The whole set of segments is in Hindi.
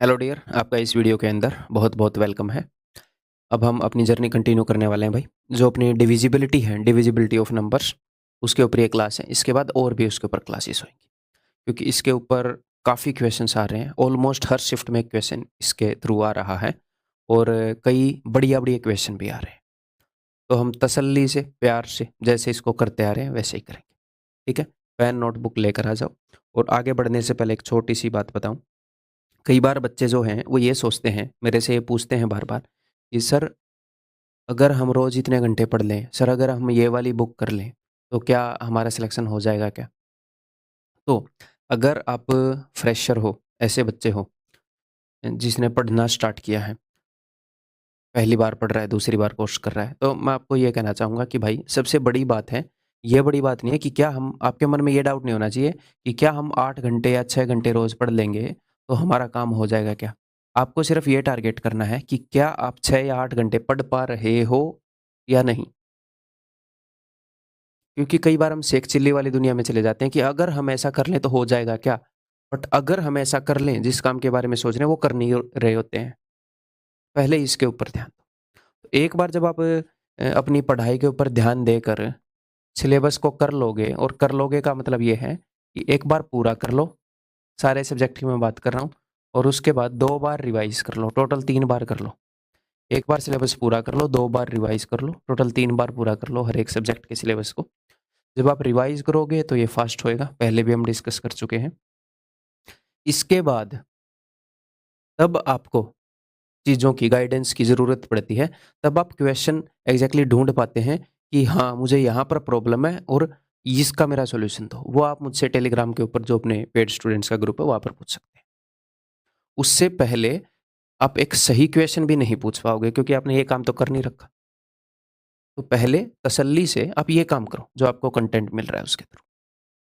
हेलो डियर, आपका इस वीडियो के अंदर बहुत बहुत वेलकम है। अब हम अपनी जर्नी कंटिन्यू करने वाले हैं भाई। जो अपनी डिविजिबिलिटी है, डिविजिबिलिटी ऑफ नंबर्स, उसके ऊपर ये क्लास है। इसके बाद और भी उसके ऊपर क्लासेस होंगी, क्योंकि इसके ऊपर काफ़ी क्वेश्चंस आ रहे हैं। ऑलमोस्ट हर शिफ्ट में क्वेश्चन इसके थ्रू आ रहा है और कई बढ़िया बढ़िया क्वेश्चन भी आ रहे हैं। तो हम तसल्ली से, प्यार से, जैसे इसको करते आ रहे हैं वैसे ही करेंगे। ठीक है, पेन नोटबुक लेकर आ जाओ। और आगे बढ़ने से पहले एक छोटी सी बात बताऊं। कई बार बच्चे जो हैं वो ये सोचते हैं, मेरे से ये पूछते हैं बार बार कि सर, अगर हम रोज़ इतने घंटे पढ़ लें, सर अगर हम ये वाली बुक कर लें तो क्या हमारा सिलेक्शन हो जाएगा क्या? तो अगर आप फ्रेशर हो, ऐसे बच्चे हो जिसने पढ़ना स्टार्ट किया है, पहली बार पढ़ रहा है, दूसरी बार कोर्स कर रहा है, तो मैं आपको ये कहना चाहूँगा कि भाई सबसे बड़ी बात है, ये बड़ी बात नहीं है कि क्या हम, आपके मन में ये डाउट नहीं होना चाहिए कि क्या हम 8 घंटे या 6 घंटे रोज़ पढ़ लेंगे तो हमारा काम हो जाएगा क्या? आपको सिर्फ़ ये टारगेट करना है कि क्या आप 6 या 8 घंटे पढ़ पा रहे हो या नहीं? क्योंकि कई बार हम शेख चिल्ली वाली दुनिया में चले जाते हैं कि अगर हम ऐसा कर लें तो हो जाएगा क्या? बट अगर हम ऐसा कर लें, जिस काम के बारे में सोच रहे हैं वो कर नहीं रहे होते हैं। पहले इसके ऊपर ध्यान दो। एक बार जब आप अपनी पढ़ाई के ऊपर ध्यान देकर सिलेबस को कर लोगे, और कर लोगे का मतलब ये है कि एक बार पूरा कर लो, सारे सब्जेक्ट की मैं बात कर रहा हूँ, और उसके बाद 2 बार रिवाइज़ कर लो, टोटल 3 बार कर लो। एक बार सिलेबस पूरा कर लो, 2 बार रिवाइज़ कर लो, टोटल 3 बार पूरा कर लो हर एक सब्जेक्ट के सिलेबस को। जब आप रिवाइज़ करोगे तो ये फास्ट होएगा, पहले भी हम डिस्कस कर चुके हैं। इसके बाद तब आपको चीज़ों की गाइडेंस की ज़रूरत पड़ती है, तब आप क्वेश्चन एग्ज़ैक्टली ढूँढ पाते हैं कि हाँ, मुझे यहाँ पर प्रॉब्लम है और इसका मेरा सॉल्यूशन दो। वो आप मुझसे टेलीग्राम के ऊपर, जो अपने पेड स्टूडेंट्स का ग्रुप है, वहाँ पर पूछ सकते हैं। उससे पहले आप एक सही क्वेश्चन भी नहीं पूछ पाओगे, क्योंकि आपने ये काम तो कर नहीं रखा। तो पहले तसल्ली से आप ये काम करो जो आपको कंटेंट मिल रहा है उसके थ्रू,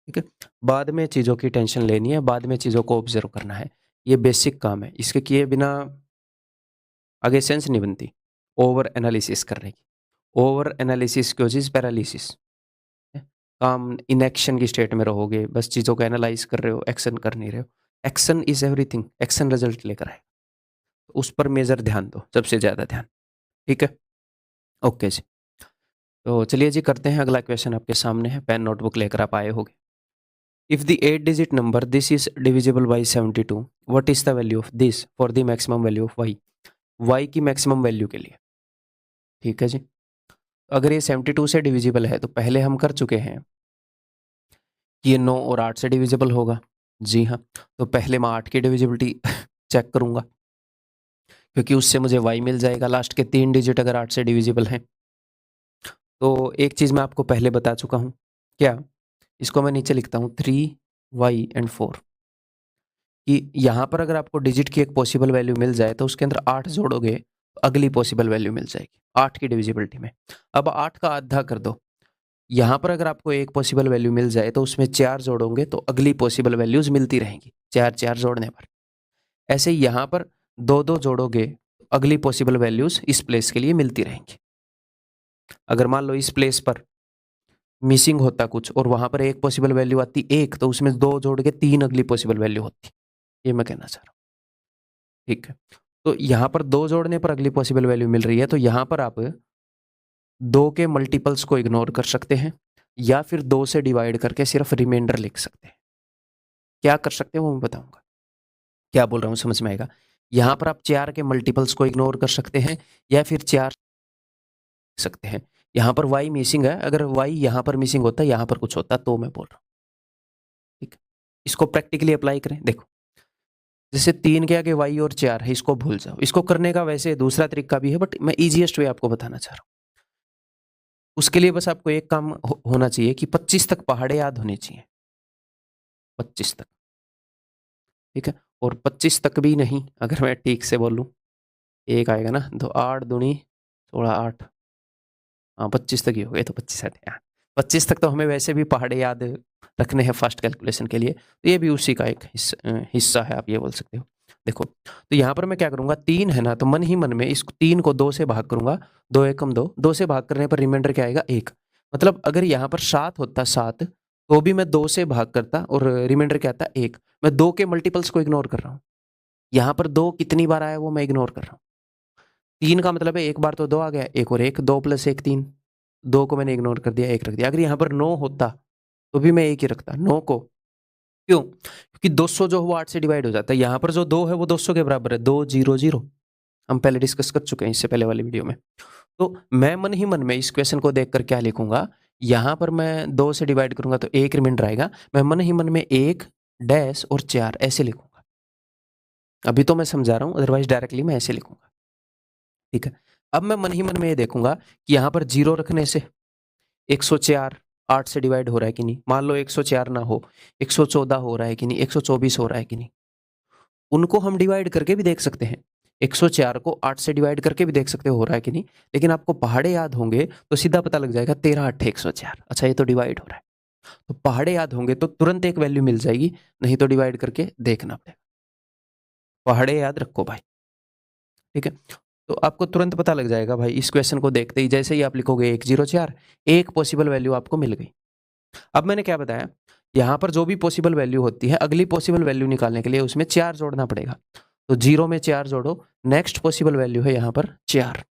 ठीक है? बाद में चीज़ों की टेंशन लेनी है, बाद में चीज़ों को ऑब्ज़र्व करना है। ये बेसिक काम है, इसके किए बिना आगे सेंस नहीं बनती ओवर एनालिसिस करने की। ओवर एनालिसिस की वजह से पैरालिसिस है। काम इनएक्शन की स्टेट में रहोगे, बस चीज़ों को एनालाइज़ कर रहे हो, एक्शन कर नहीं रहे हो। Action is everything, action result लेकर आएगा। उस पर मेजर ध्यान दो, सबसे ज़्यादा ध्यान, ठीक है? ओके जी। तो चलिए जी, करते हैं। अगला क्वेश्चन आपके सामने है, पेन नोटबुक लेकर आप आए होंगे। If the 8 digit number this is divisible by 72, what is the value of this for the maximum value of y? Y की मैक्सिमम वैल्यू के लिए, ठीक है जी। अगर ये 72 से डिविजिबल है तो पहले हम कर चुके हैं कि ये 9 और 8 से डिविजिबल होगा। जी हाँ, तो पहले मैं 8 की डिविजिबिलिटी चेक करूंगा, क्योंकि उससे मुझे वाई मिल जाएगा। लास्ट के 3 डिजिट अगर 8 से डिविजिबल हैं, तो एक चीज़ मैं आपको पहले बता चुका हूँ। क्या? इसको मैं नीचे लिखता हूँ, 3y and 4, कि यहाँ पर अगर आपको डिजिट की एक पॉसिबल वैल्यू मिल जाए तो उसके अंदर 8 जोड़ोगे तो अगली पॉसिबल वैल्यू मिल जाएगी 8 की डिविजिबिलिटी में। अब 8 का आधा कर दो। यहाँ पर अगर आपको एक पॉसिबल वैल्यू मिल जाए तो उसमें 4 जोड़ोगे तो अगली पॉसिबल वैल्यूज मिलती रहेंगी, 4 जोड़ने पर। ऐसे ही यहाँ पर 2 जोड़ोगे तो अगली पॉसिबल वैल्यूज इस प्लेस के लिए मिलती रहेंगी। अगर मान लो इस प्लेस पर मिसिंग होता कुछ और वहां पर एक पॉसिबल वैल्यू आती 1, तो उसमें 2 जोड़ के 3 अगली पॉसिबल वैल्यू होती। ये मैं कहना चाह रहा हूँ, ठीक है? तो यहाँ पर 2 जोड़ने पर अगली पॉसिबल वैल्यू मिल रही है, तो यहाँ पर आप 2 के मल्टीपल्स को इग्नोर कर सकते हैं, या फिर 2 से डिवाइड करके सिर्फ रिमाइंडर लिख सकते हैं। क्या कर सकते हैं वो मैं बताऊंगा। क्या बोल रहा हूँ समझ में आएगा? यहाँ पर आप 4 के मल्टीपल्स को इग्नोर कर सकते हैं, या फिर 4 सकते हैं। यहाँ पर y मिसिंग है, अगर y यहाँ पर मिसिंग होता, यहाँ पर कुछ होता, तो मैं बोल रहा हूँ, ठीक है? इसको प्रैक्टिकली अप्लाई करें। देखो, जैसे 3 के आगे y और 4 है, इसको भूल जाओ। इसको करने का वैसे दूसरा तरीका भी है, बट मैं ईजिएस्ट वे आपको बताना चाह रहा हूँ। उसके लिए बस आपको एक काम होना चाहिए कि 25 तक पहाड़े याद होने चाहिए, 25 तक, ठीक है? और 25 तक भी नहीं, अगर मैं ठीक से बोलूँ, एक आएगा ना, तो 8 दूनी 16, 8, हाँ 25 तक ही हो गए, तो 25 आते हैं। 25 तक तो हमें वैसे भी पहाड़े याद रखने हैं फास्ट कैलकुलेशन के लिए, तो ये भी उसी का एक हिस्सा है, आप ये बोल सकते हो। देखो, तो यहाँ पर मैं क्या करूँगा, 3 है ना, तो मन ही मन में इस 3 को 2 से भाग करूँगा। 2 एकम 2, 2 से भाग करने पर रिमाइंडर क्या आएगा, 1। मतलब अगर यहाँ पर 7 होता, 7, तो भी मैं 2 से भाग करता और रिमाइंडर क्या आता, 1। मैं 2 के मल्टीपल्स को इग्नोर कर रहा हूँ। यहाँ पर 2 कितनी बार आया वो मैं इग्नोर कर रहा हूँ। 3 का मतलब है एक बार तो 2 आ गया, एक और एक, 2 + 1 3। 2 को मैंने इग्नोर कर दिया, 1 रख दिया। अगर यहाँ पर 9 होता तो भी मैं 1 ही रखता, 9 को। क्यों? क्योंकि 200 जो हुआ 8 से डिवाइड हो जाता है। यहाँ पर जो 2 है वो 200 के बराबर है, 2 0 0। हम पहले डिस्कस कर चुके हैं इससे पहले वाली वीडियो में। तो मैं मन ही मन में इस क्वेश्चन को देखकर क्या लिखूंगा, यहाँ पर मैं 2 से डिवाइड करूंगा तो 1 रिमाइंडर आएगा। मैं मन ही मन में 1 डैश और 4 ऐसे लिखूंगा। अभी तो मैं समझा रहा हूँ, अदरवाइज डायरेक्टली मैं ऐसे लिखूंगा। ठीक है। अब मैं मन ही मन में ये देखूंगा कि यहाँ पर 0 रखने से 104 8 से डिवाइड हो रहा है कि नहीं। मान लो 104 ना हो, 114 हो रहा है कि नहीं, 124 हो रहा है कि नहीं। उनको हम डिवाइड करके भी देख सकते हैं। 104 को 8 से डिवाइड करके भी देख सकते हो रहा है कि नहीं। लेकिन आपको पहाड़े याद होंगे तो सीधा पता लग जाएगा 13 8 104। अच्छा, ये तो डिवाइड हो रहा है। तो पहाड़े याद होंगे तो तुरंत एक वैल्यू मिल जाएगी, नहीं तो डिवाइड करके देखना पड़ेगा। पहाड़े याद रखो भाई। ठीक है। तो आपको तुरंत पता लग जाएगा भाई, इस क्वेश्चन को देखते ही जैसे ही आप लिखोगे 104, एक पॉसिबल वैल्यू आपको मिल गई। अब मैंने क्या बताया, यहाँ पर जो भी पॉसिबल वैल्यू होती है, अगली पॉसिबल वैल्यू निकालने के लिए उसमें 4 जोड़ना पड़ेगा। तो 0 में 4 जोड़ो, नेक्स्ट पॉसिबल वैल्यू है यहाँ पर 4।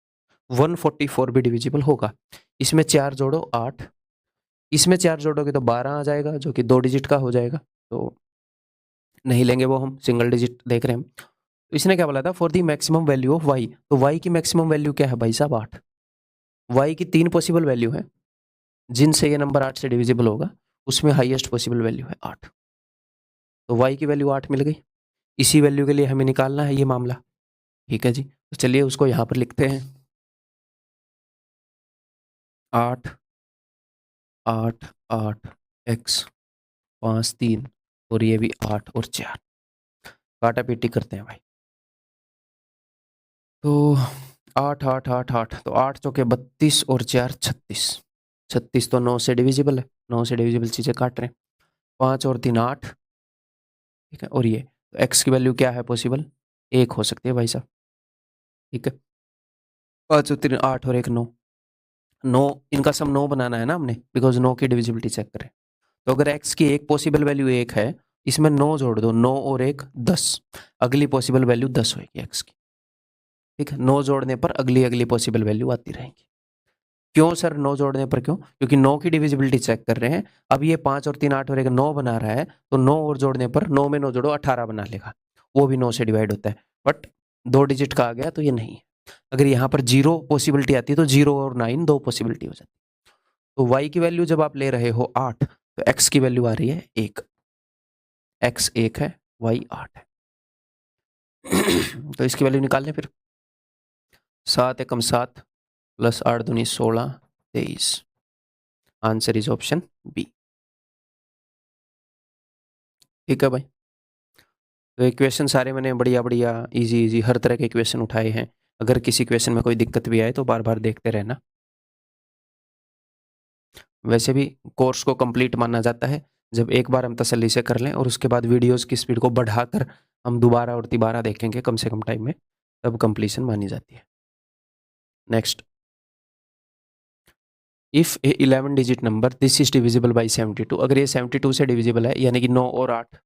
144 भी डिविजिबल होगा। इसमें 4 जोड़ो 8, इसमें 4 जोड़ोगे तो 12 आ जाएगा, जो कि 2 डिजिट का हो जाएगा। तो नहीं लेंगे वो, हम सिंगल डिजिट देख रहे हैं हम। तो इसने क्या बोला था, for the maximum value of y. तो वाई की मैक्सिमम वैल्यू क्या है भाई साहब, 8। वाई की 3 पॉसिबल वैल्यू है जिनसे ये नंबर 8 से डिविजिबल होगा, उसमें हाईएस्ट पॉसिबल वैल्यू है 8। तो वाई की वैल्यू 8 मिल गई। इसी वैल्यू के लिए हमें निकालना है ये मामला। ठीक है जी, तो चलिए उसको यहाँ पर लिखते हैं। 8 8 8 x 5 3 और ये भी 8 और 4। काटा पीटी करते हैं भाई। तो 8 8 8 8, तो 8 चौके 32 और 4 36। 36 तो 9 से डिविजिबल है, 9 से डिविजिबल चीज़ें काट रहे हैं। 5 और 3 8। ठीक है। और ये तो x की वैल्यू क्या है पॉसिबल, 1 हो सकती है भाई साहब। ठीक है। 5 और 3 8 और 1 9। 9 इनका सम 9 बनाना है ना हमने, बिकॉज 9 की डिविजिबिलिटी चेक करें। तो अगर x की एक पॉसिबल वैल्यू 1 है, इसमें 9 जोड़ दो, 9 और 1 10। अगली पॉसिबल वैल्यू 10 होगी x की। ठीक है। 9 जोड़ने पर अगली अगली पॉसिबल वैल्यू आती रहेंगी। क्यों सर 9 जोड़ने पर क्यों? क्योंकि 9 की डिविजिबिलिटी चेक कर रहे हैं। अब ये 5 और 3 8 और 1 9 बना रहा है, तो 9 और जोड़ने पर 9 में 9 जोड़ो 18 बना लेगा। वो भी 9 से डिवाइड होता है, बट 2 डिजिट का आ गया तो ये नहीं है। अगर यहाँ पर 0 पॉसिबिलिटी आती है तो 0 और 9 2 पॉसिबिलिटी हो जाती है। तो y की वैल्यू जब आप ले रहे हो 8, तो x की वैल्यू आ रही है 1। x 1 है, y 8 है। तो इसकी वैल्यू निकाल लें फिर। 7 एकम 7 प्लस 8 दूनी 16 23। Answer is option B. ठीक है भाई। तो ये क्वेश्चन सारे मैंने बढ़िया बढ़िया इजी इजी हर तरह के क्वेश्चन उठाए हैं। अगर किसी क्वेश्चन में कोई दिक्कत भी आए तो बार बार देखते रहना। वैसे भी कोर्स को कंप्लीट माना जाता है जब एक बार हम तसल्ली से कर लें और उसके बाद वीडियोस की स्पीड को बढ़ाकर हम दोबारा और तिबारा देखेंगे कम से कम टाइम में, तब कंप्लीशन मानी जाती है। Next, if A 11 digit number this is divisible by 72। अगर ये 72 से डिविजिबल है, यानी कि 9 और 8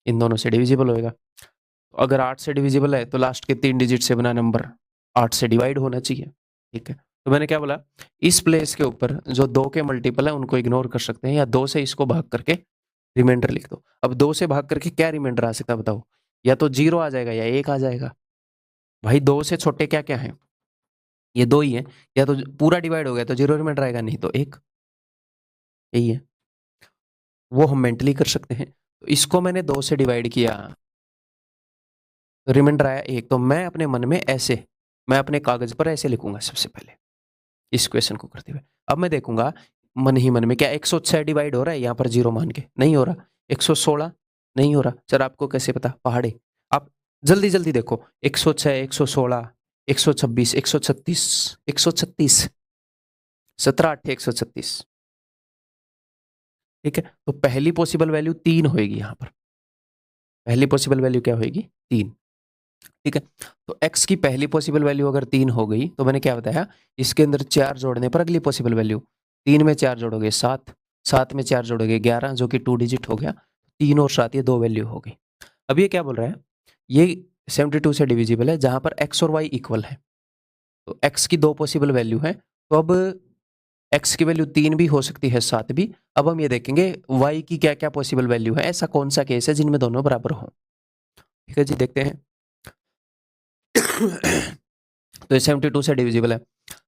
इन दोनों से डिविजिबल होएगा। तो अगर 8 से डिविजिबल है तो लास्ट के 3 डिजिट से बना नंबर 8 से डिवाइड होना चाहिए। ठीक है। तो मैंने क्या बोला, इस प्लेस के ऊपर जो 2 के मल्टीपल है उनको इग्नोर कर सकते हैं, या 2 से इसको भाग करके रिमाइंडर लिख दो। अब 2 से भाग करके क्या रिमाइंडर आ सकता है बताओ? या तो 0 आ जाएगा या 1 आ जाएगा। भाई 2 से छोटे क्या क्या है? ये 2 ही है। या तो पूरा डिवाइड हो गया तो 0 रिमाइंडर आएगा, नहीं तो 1। यही है, वो हम मेंटली कर सकते हैं। तो इसको मैंने 2 से डिवाइड किया, रिमाइंडर आया 1। तो मैं अपने मन में ऐसे, मैं अपने कागज पर ऐसे लिखूंगा सबसे पहले इस क्वेश्चन को करते हुए। अब मैं देखूंगा मन ही मन में, क्या 106 डिवाइड हो रहा है यहाँ पर 0 मान के? नहीं हो रहा। 116 नहीं हो रहा। सर आपको कैसे पता? पहाड़े। आप जल्दी जल्दी देखो, 106 116 126 136 136 17 8 136। ठीक है। तो पहली पॉसिबल वैल्यू 3 होगी यहाँ पर। पहली पॉसिबल वैल्यू क्या होगी? 3। ठीक है। तो x की पहली पॉसिबल वैल्यू अगर 3 हो गई, तो मैंने क्या बताया, इसके अंदर 4 जोड़ने पर अगली पॉसिबल वैल्यू, 3 में 4 जोड़ोगे 7, 7 में 4 जोड़ोगे 11, जो कि 2 डिजिट हो गया। 3 और 7 ये 2 वैल्यू हो गई। अब ये क्या बोल रहा है, ये 72 से डिविजिबल है जहां पर x और y इक्वल है। तो x की 2 पॉसिबल वैल्यू है, तो अब x की वैल्यू 3 भी हो सकती है, 7 भी। अब हम ये देखेंगे y की क्या क्या पॉसिबल वैल्यू है, ऐसा कौन सा केस है जिनमें दोनों बराबर हो। ठीक है जी, देखते हैं। तो ये 72 से डिविजिबल है।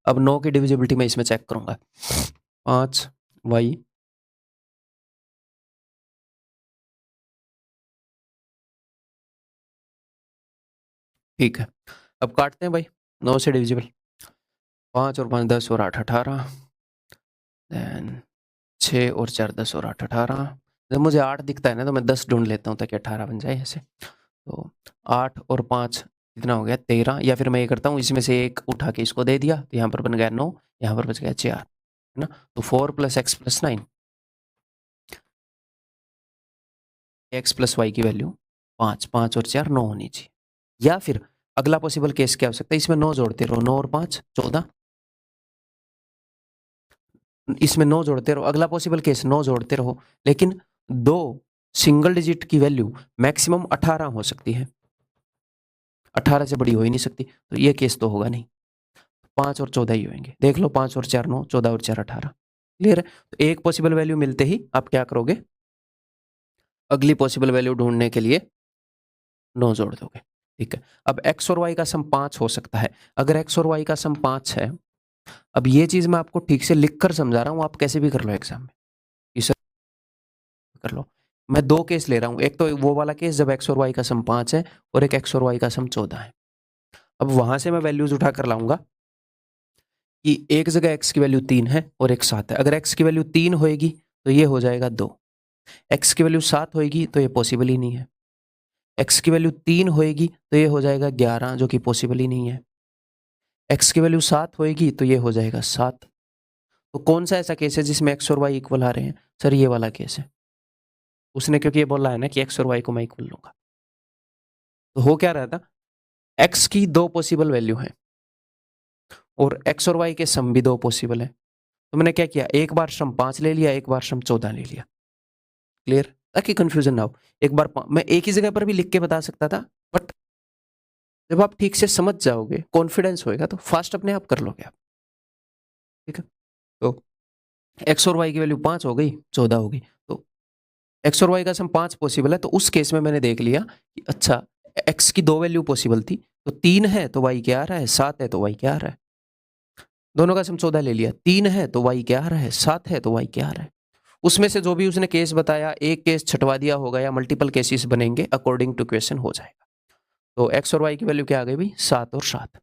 अब 9 की डिविजिबिलिटी मैं इसमें चेक करूंगा। 5 y ठीक है। अब काटते हैं भाई, 9 से डिविजिबल। 5 और 5 10 और 8 18, देन 6 और 4 10 और 8 18। जब मुझे 8 दिखता है ना तो मैं 10 ढूंढ लेता हूँ ताकि 18 बन जाए ऐसे। तो 8 और 5 कितना हो गया, 13। या फिर मैं ये करता हूँ, इसमें से एक उठा के इसको दे दिया, तो यहाँ पर बन गया 9, यहाँ पर बच गया 4, है ना। तो 4 + x + 9, x + y की वैल्यू 5, 5 और 4 9 होनी चाहिए। या फिर अगला पॉसिबल केस क्या हो सकता है, इसमें 9 जोड़ते रहो, 9 और 5 14, इसमें 9 जोड़ते रहो। अगला पॉसिबल केस 9 जोड़ते रहो, लेकिन दो सिंगल डिजिट की वैल्यू मैक्सिमम 18 हो सकती है, 18 से बड़ी हो ही नहीं सकती, तो ये केस तो होगा नहीं। 5 और 14 ही होंगे, देख लो, 5 और 4 9, 14 और 4 18। क्लियर है। तो एक पॉसिबल वैल्यू मिलते ही आप क्या करोगे, अगली पॉसिबल वैल्यू ढूंढने के लिए 9 जोड़ दोगे। ठीक है। अब x और y का सम 5 हो सकता है। अगर x और y का सम 5 है, अब ये चीज मैं आपको ठीक से लिख कर समझा रहा हूं, आप कैसे भी कर लो एग्जाम में, इसे कर लो। मैं दो केस ले रहा हूं, एक तो वो वाला केस जब x और y का सम 5 है, और एक x और y का सम 14 है। अब वहां से मैं वैल्यूज उठा कर लाऊंगा कि एक जगह x की वैल्यू 3 है और एक 7 है। अगर x की वैल्यू 3 होएगी तो ये हो जाएगा 2, x की वैल्यू 7 होएगी तो ये पॉसिबल ही नहीं है, x की वैल्यू 3 होएगी तो ये हो जाएगा 11, जो कि पॉसिबल ही नहीं है, x की वैल्यू 7 होएगी तो ये हो जाएगा 7। तो कौन सा ऐसा केस है जिसमें x और y इक्वल आ रहे हैं, सर ये वाला केस है। उसने क्योंकि ये बोला है ना कि x और y को मैं इक्वल लूंगा, तो हो क्या रहा था, x की 2 पॉसिबल वैल्यू है और x और y के सम भी 2 पॉसिबल है। तो मैंने क्या किया, एक बार सम 5 ले लिया, एक बार सम 14 ले लिया। क्लियर, ताकि कंफ्यूजन ना हो। एक बार मैं एक ही जगह पर भी लिख के बता सकता था, बट जब आप ठीक से समझ जाओगे, कॉन्फिडेंस होएगा, तो फास्ट अपने आप कर लोगे आप। ठीक है। तो x और y की वैल्यू 5 हो गई, 14 हो गई, तो x और y का सम 5 पॉसिबल है। तो उस केस में मैंने देख लिया कि अच्छा, x की 2 वैल्यू पॉसिबल थी, तो 3 है तो y क्या आ रहा है, 7 है तो y क्या आ रहा है। दोनों का सम 14 ले लिया, 3 है तो y क्या आ रहा है, 7 है तो y क्या आ रहा है। उसमें से जो भी उसने केस बताया, एक केस छटवा दिया होगा या मल्टीपल केसेस बनेंगे, अकॉर्डिंग टू क्वेश्चन हो जाएगा। तो x और y की वैल्यू क्या आ गई भाई, 7 और 7।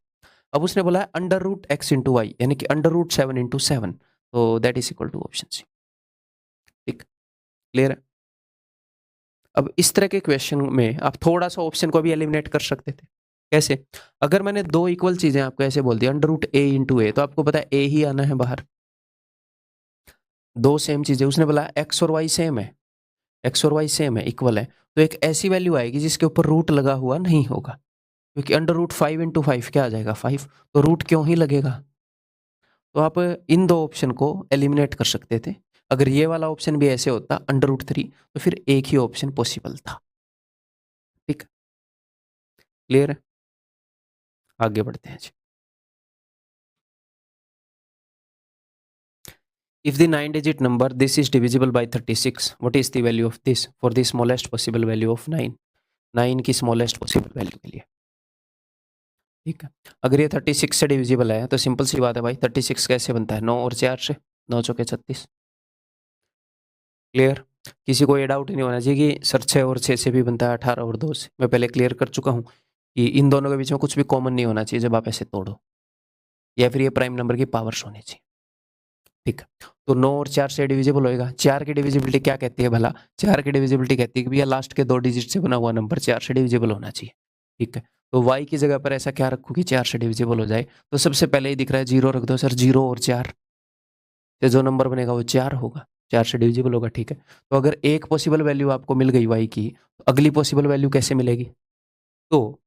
अब उसने बोला है √x × y, यानी कि √7 × 7, तो that is equal to option C. ठीक, क्लियर है। अब इस तरह के क्वेश्चन में आप थोड़ा सा ऑप्शन को भी एलिमिनेट कर सकते थे। कैसे, अगर मैंने दो इक्वल चीजें आपको ऐसे बोल दिया √a × a, तो आपको पता है a ही आना है बाहर। दो सेम चीजें, उसने बोला x और y सेम है, x और y सेम है, इक्वल है, तो एक ऐसी वैल्यू आएगी जिसके ऊपर रूट लगा हुआ नहीं होगा, क्योंकि √5 × 5 क्या आ जाएगा, 5, तो रूट क्यों ही लगेगा। तो आप इन दो ऑप्शन को एलिमिनेट कर सकते थे। अगर ये वाला ऑप्शन भी ऐसे होता √3, तो फिर एक ही ऑप्शन पॉसिबल था। ठीक, क्लियर है। आगे बढ़ते हैं जी। If the 9-digit number this is divisible by 36, what is the value of this for the smallest possible value of 9? 9 की स्मॉलेस्ट पॉसिबल वैल्यू के लिए। ठीक है। अगर ये 36 से डिविजिबल है, तो सिंपल सी बात है भाई, 36 कैसे बनता है, 9 और 4 से, 9 चौके 36। क्लियर, किसी को ये डाउट ही नहीं होना चाहिए कि सर 6 और 6 से भी बनता है, 18 और 2 से। मैं पहले क्लियर कर चुका हूँ कि इन दोनों के बीच में कुछ भी कॉमन नहीं होना चाहिए जब आप ऐसे तोड़ो, या फिर ये प्राइम नंबर की पावर्स होनी चाहिए। ठीक है। तो 9 और 4 से डिविजिबल होएगा। 4 की डिविजिबिलिटी क्या कहती है भला, 4 की डिविजिबिलिटी कहती है कि भैया लास्ट के 2 डिजिट से बना हुआ नंबर 4 से डिविजिबल होना चाहिए। ठीक है। तो y की जगह पर ऐसा क्या रखूँ कि 4 से डिविजिबल हो जाए, तो सबसे पहले ही दिख रहा है 0 रख दो सर, 0 और 4 से जो नंबर बनेगा वो 4 होगा, 4 से डिविजिबल होगा। ठीक है। तो अगर एक पॉसिबल वैल्यू आपको मिल गई y की, तो अगली पॉसिबल वैल्यू कैसे मिलेगी। तो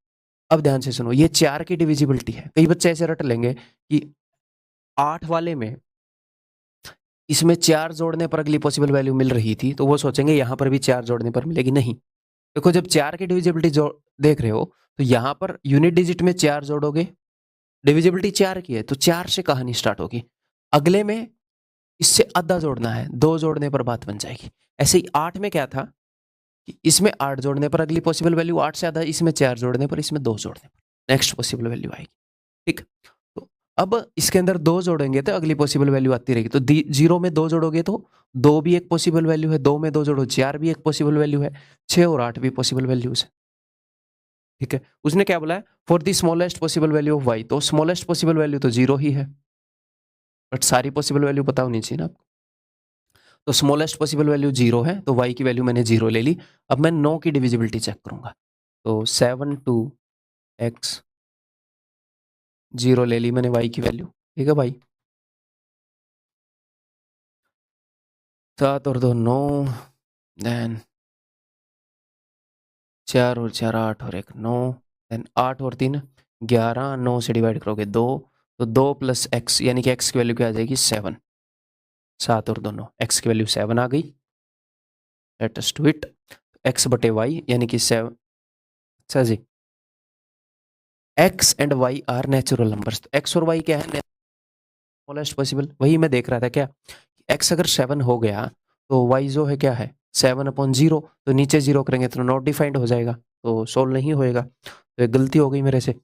अब ध्यान से सुनो, ये 4 की डिविजिबिलिटी है। कई बच्चे ऐसे रट लेंगे कि 8 वाले में इसमें 4 जोड़ने पर अगली पॉसिबल वैल्यू मिल रही थी, तो वो सोचेंगे यहां पर भी 4 जोड़ने पर मिलेगी। नहीं, देखो जब 4 की डिविजिबिलिटी जो देख रहे हो तो यहाँ पर यूनिट डिजिट में 4 जोड़ोगे, डिविजिबिलिटी 4 की है तो 4 से कहानी स्टार्ट होगी। अगले में इससे आधा जोड़ना है, 2 जोड़ने पर बात बन जाएगी। ऐसे ही 8 में क्या था कि इसमें 8 जोड़ने पर अगली पॉसिबल वैल्यू 8 से आधा, इसमें 4 जोड़ने पर, इसमें 2 जोड़ने पर नेक्स्ट पॉसिबल वैल्यू आएगी। ठीक, तो अब इसके अंदर 2 जोड़ेंगे तो अगली पॉसिबल वैल्यू आती रहेगी। तो 0 में 2 जोड़ोगे तो 2 भी एक पॉसिबल वैल्यू है, 2 में 2 जोड़ो 4 भी एक पॉसिबल वैल्यू है, 6 और 8 भी पॉसिबल वैल्यूज है। ठीक है, उसने क्या बोला है for the smallest possible value of y, तो स्मॉलेस्ट पॉसिबल वैल्यू तो 0 ही है, बट सारी पॉसिबल वैल्यू पता होनी चाहिए ना आपको। तो स्मॉलेस्ट पॉसिबल वैल्यू 0 है तो y की वैल्यू मैंने 0 ले ली। अब मैं 9 की डिविजिबिलिटी चेक करूंगा, तो 7 2 x 0 ले ली मैंने y की वैल्यू। ठीक है भाई, 7 और 2 9, देन 4 और 4 8 और 1 9, देन 8 और 3 11, 9 से डिवाइड करोगे 2, तो 2 प्लस x यानी कि x की वैल्यू क्या आ जाएगी 7, 7 और 2 9, x की वैल्यू 7 आ गई। Let us do it, x बटे y यानी कि 7। अच्छा जी, x and y are natural numbers, तो x और y क्या है स्मॉलेस्ट पॉसिबल, वही मैं देख रहा था क्या, x अगर 7 हो गया तो y जो है क्या है 7/0, तो नीचे 0 करेंगे तो नॉट डिफाइंड हो जाएगा, तो सोल्व नहीं होएगा। तो एक गलती हो गई मेरे से,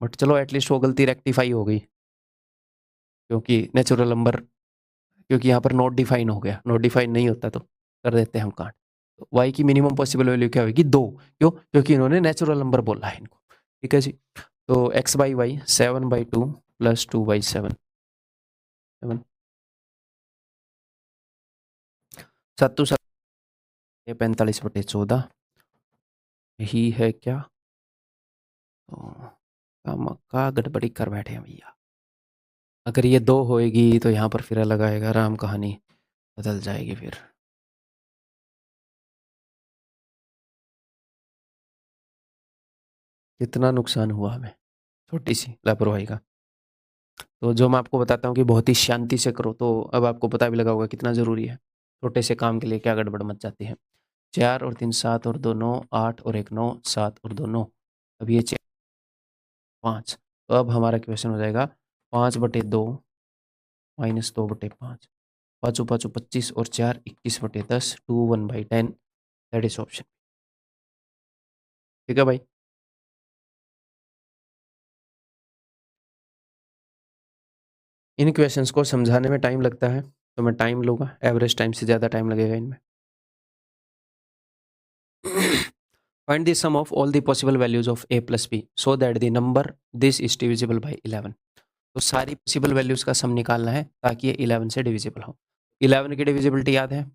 बट चलो एटलीस्ट वो गलती रेक्टिफाई हो गई, क्योंकि नेचुरल नंबर, क्योंकि यहाँ पर नॉट डिफाइन हो गया, नॉट डिफाइन नहीं होता तो कर देते हैं हम काट। तो y की मिनिमम पॉसिबल वैल्यू क्या होगी 2, क्यों, क्योंकि इन्होंने नेचुरल नंबर बोला है इनको। ठीक है जी, तो x/y 7/2 प्लस 2/7, 7 45/14 यही है क्या, तो का गड़बड़ी कर बैठे हैं भैया। अगर ये 2 होएगी तो यहाँ पर फिर अलग आएगा, राम कहानी बदल जाएगी फिर। कितना नुकसान हुआ हमें छोटी सी लापरवाही का। तो जो मैं आपको बताता हूँ कि बहुत ही शांति से करो, तो अब आपको पता भी लगा होगा कितना ज़रूरी है, छोटे से काम के लिए क्या गड़बड़ मच जाती है। 4 और 3 7 और 2 9, 8 और 1 9, 7 और 2 9, अब ये 5, तो अब हमारा क्वेश्चन हो जाएगा 5/2 माइनस 2/5, 5 5 25 और 4 21/10, 2 1/10, दैट इज ऑप्शन। ठीक है भाई, इन क्वेश्चंस को समझाने में टाइम लगता है तो मैं टाइम लूँगा, एवरेज टाइम से ज़्यादा टाइम लगेगा इनमें। Find the sum of all the possible values of a plus b so that the number this is divisible by 11। तो सारी पॉसिबल वैल्यूज का सम निकालना है ताकि ये 11 से डिविजिबल हो। 11 की डिविजिबिलिटी याद है,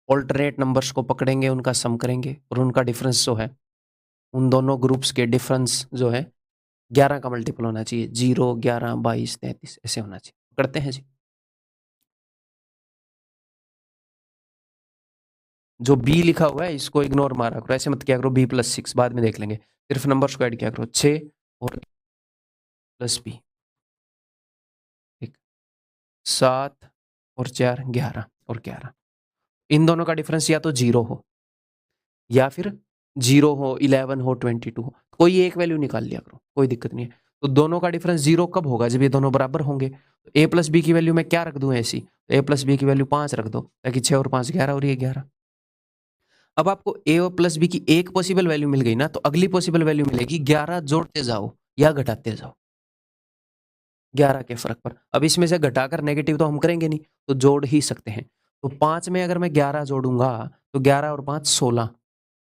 ऑल्टरनेट नंबर्स को पकड़ेंगे, उनका सम करेंगे और उनका डिफरेंस जो है, उन दोनों ग्रुप्स के डिफरेंस जो है 11 का मल्टीपल होना चाहिए, 0 11 22 33 ऐसे होना चाहिए। करते हैं जी, जो बी लिखा हुआ है इसको इग्नोर मारा करो, ऐसे मत क्या करो b+6 बाद में देख लेंगे, सिर्फ नंबर्स को ऐड किया करो, 6 और प्लस बी, ठीक, 7 और 4 11 और 11, इन दोनों का डिफरेंस या तो 0 हो या फिर 0 हो, 11 हो, 22 हो, कोई एक वैल्यू निकाल लिया करो, कोई दिक्कत नहीं है। तो दोनों का डिफरेंस 0 कब होगा, जब ये दोनों बराबर होंगे। तो a प्लस बी की वैल्यू मैं क्या रख दूं ऐसी, a प्लस बी की वैल्यू 5 रख दो, ताकि 6 और 5 11 और ये 11। अब आपको ए और प्लस बी की एक पॉसिबल वैल्यू मिल गई ना, तो अगली पॉसिबल वैल्यू मिलेगी 11 जोड़ते जाओ या घटाते जाओ 11 के फर्क पर। अब इसमें से घटाकर नेगेटिव तो हम करेंगे नहीं, तो जोड़ ही सकते हैं। तो 5 में अगर मैं 11 जोड़ूंगा तो 11 और 5 16,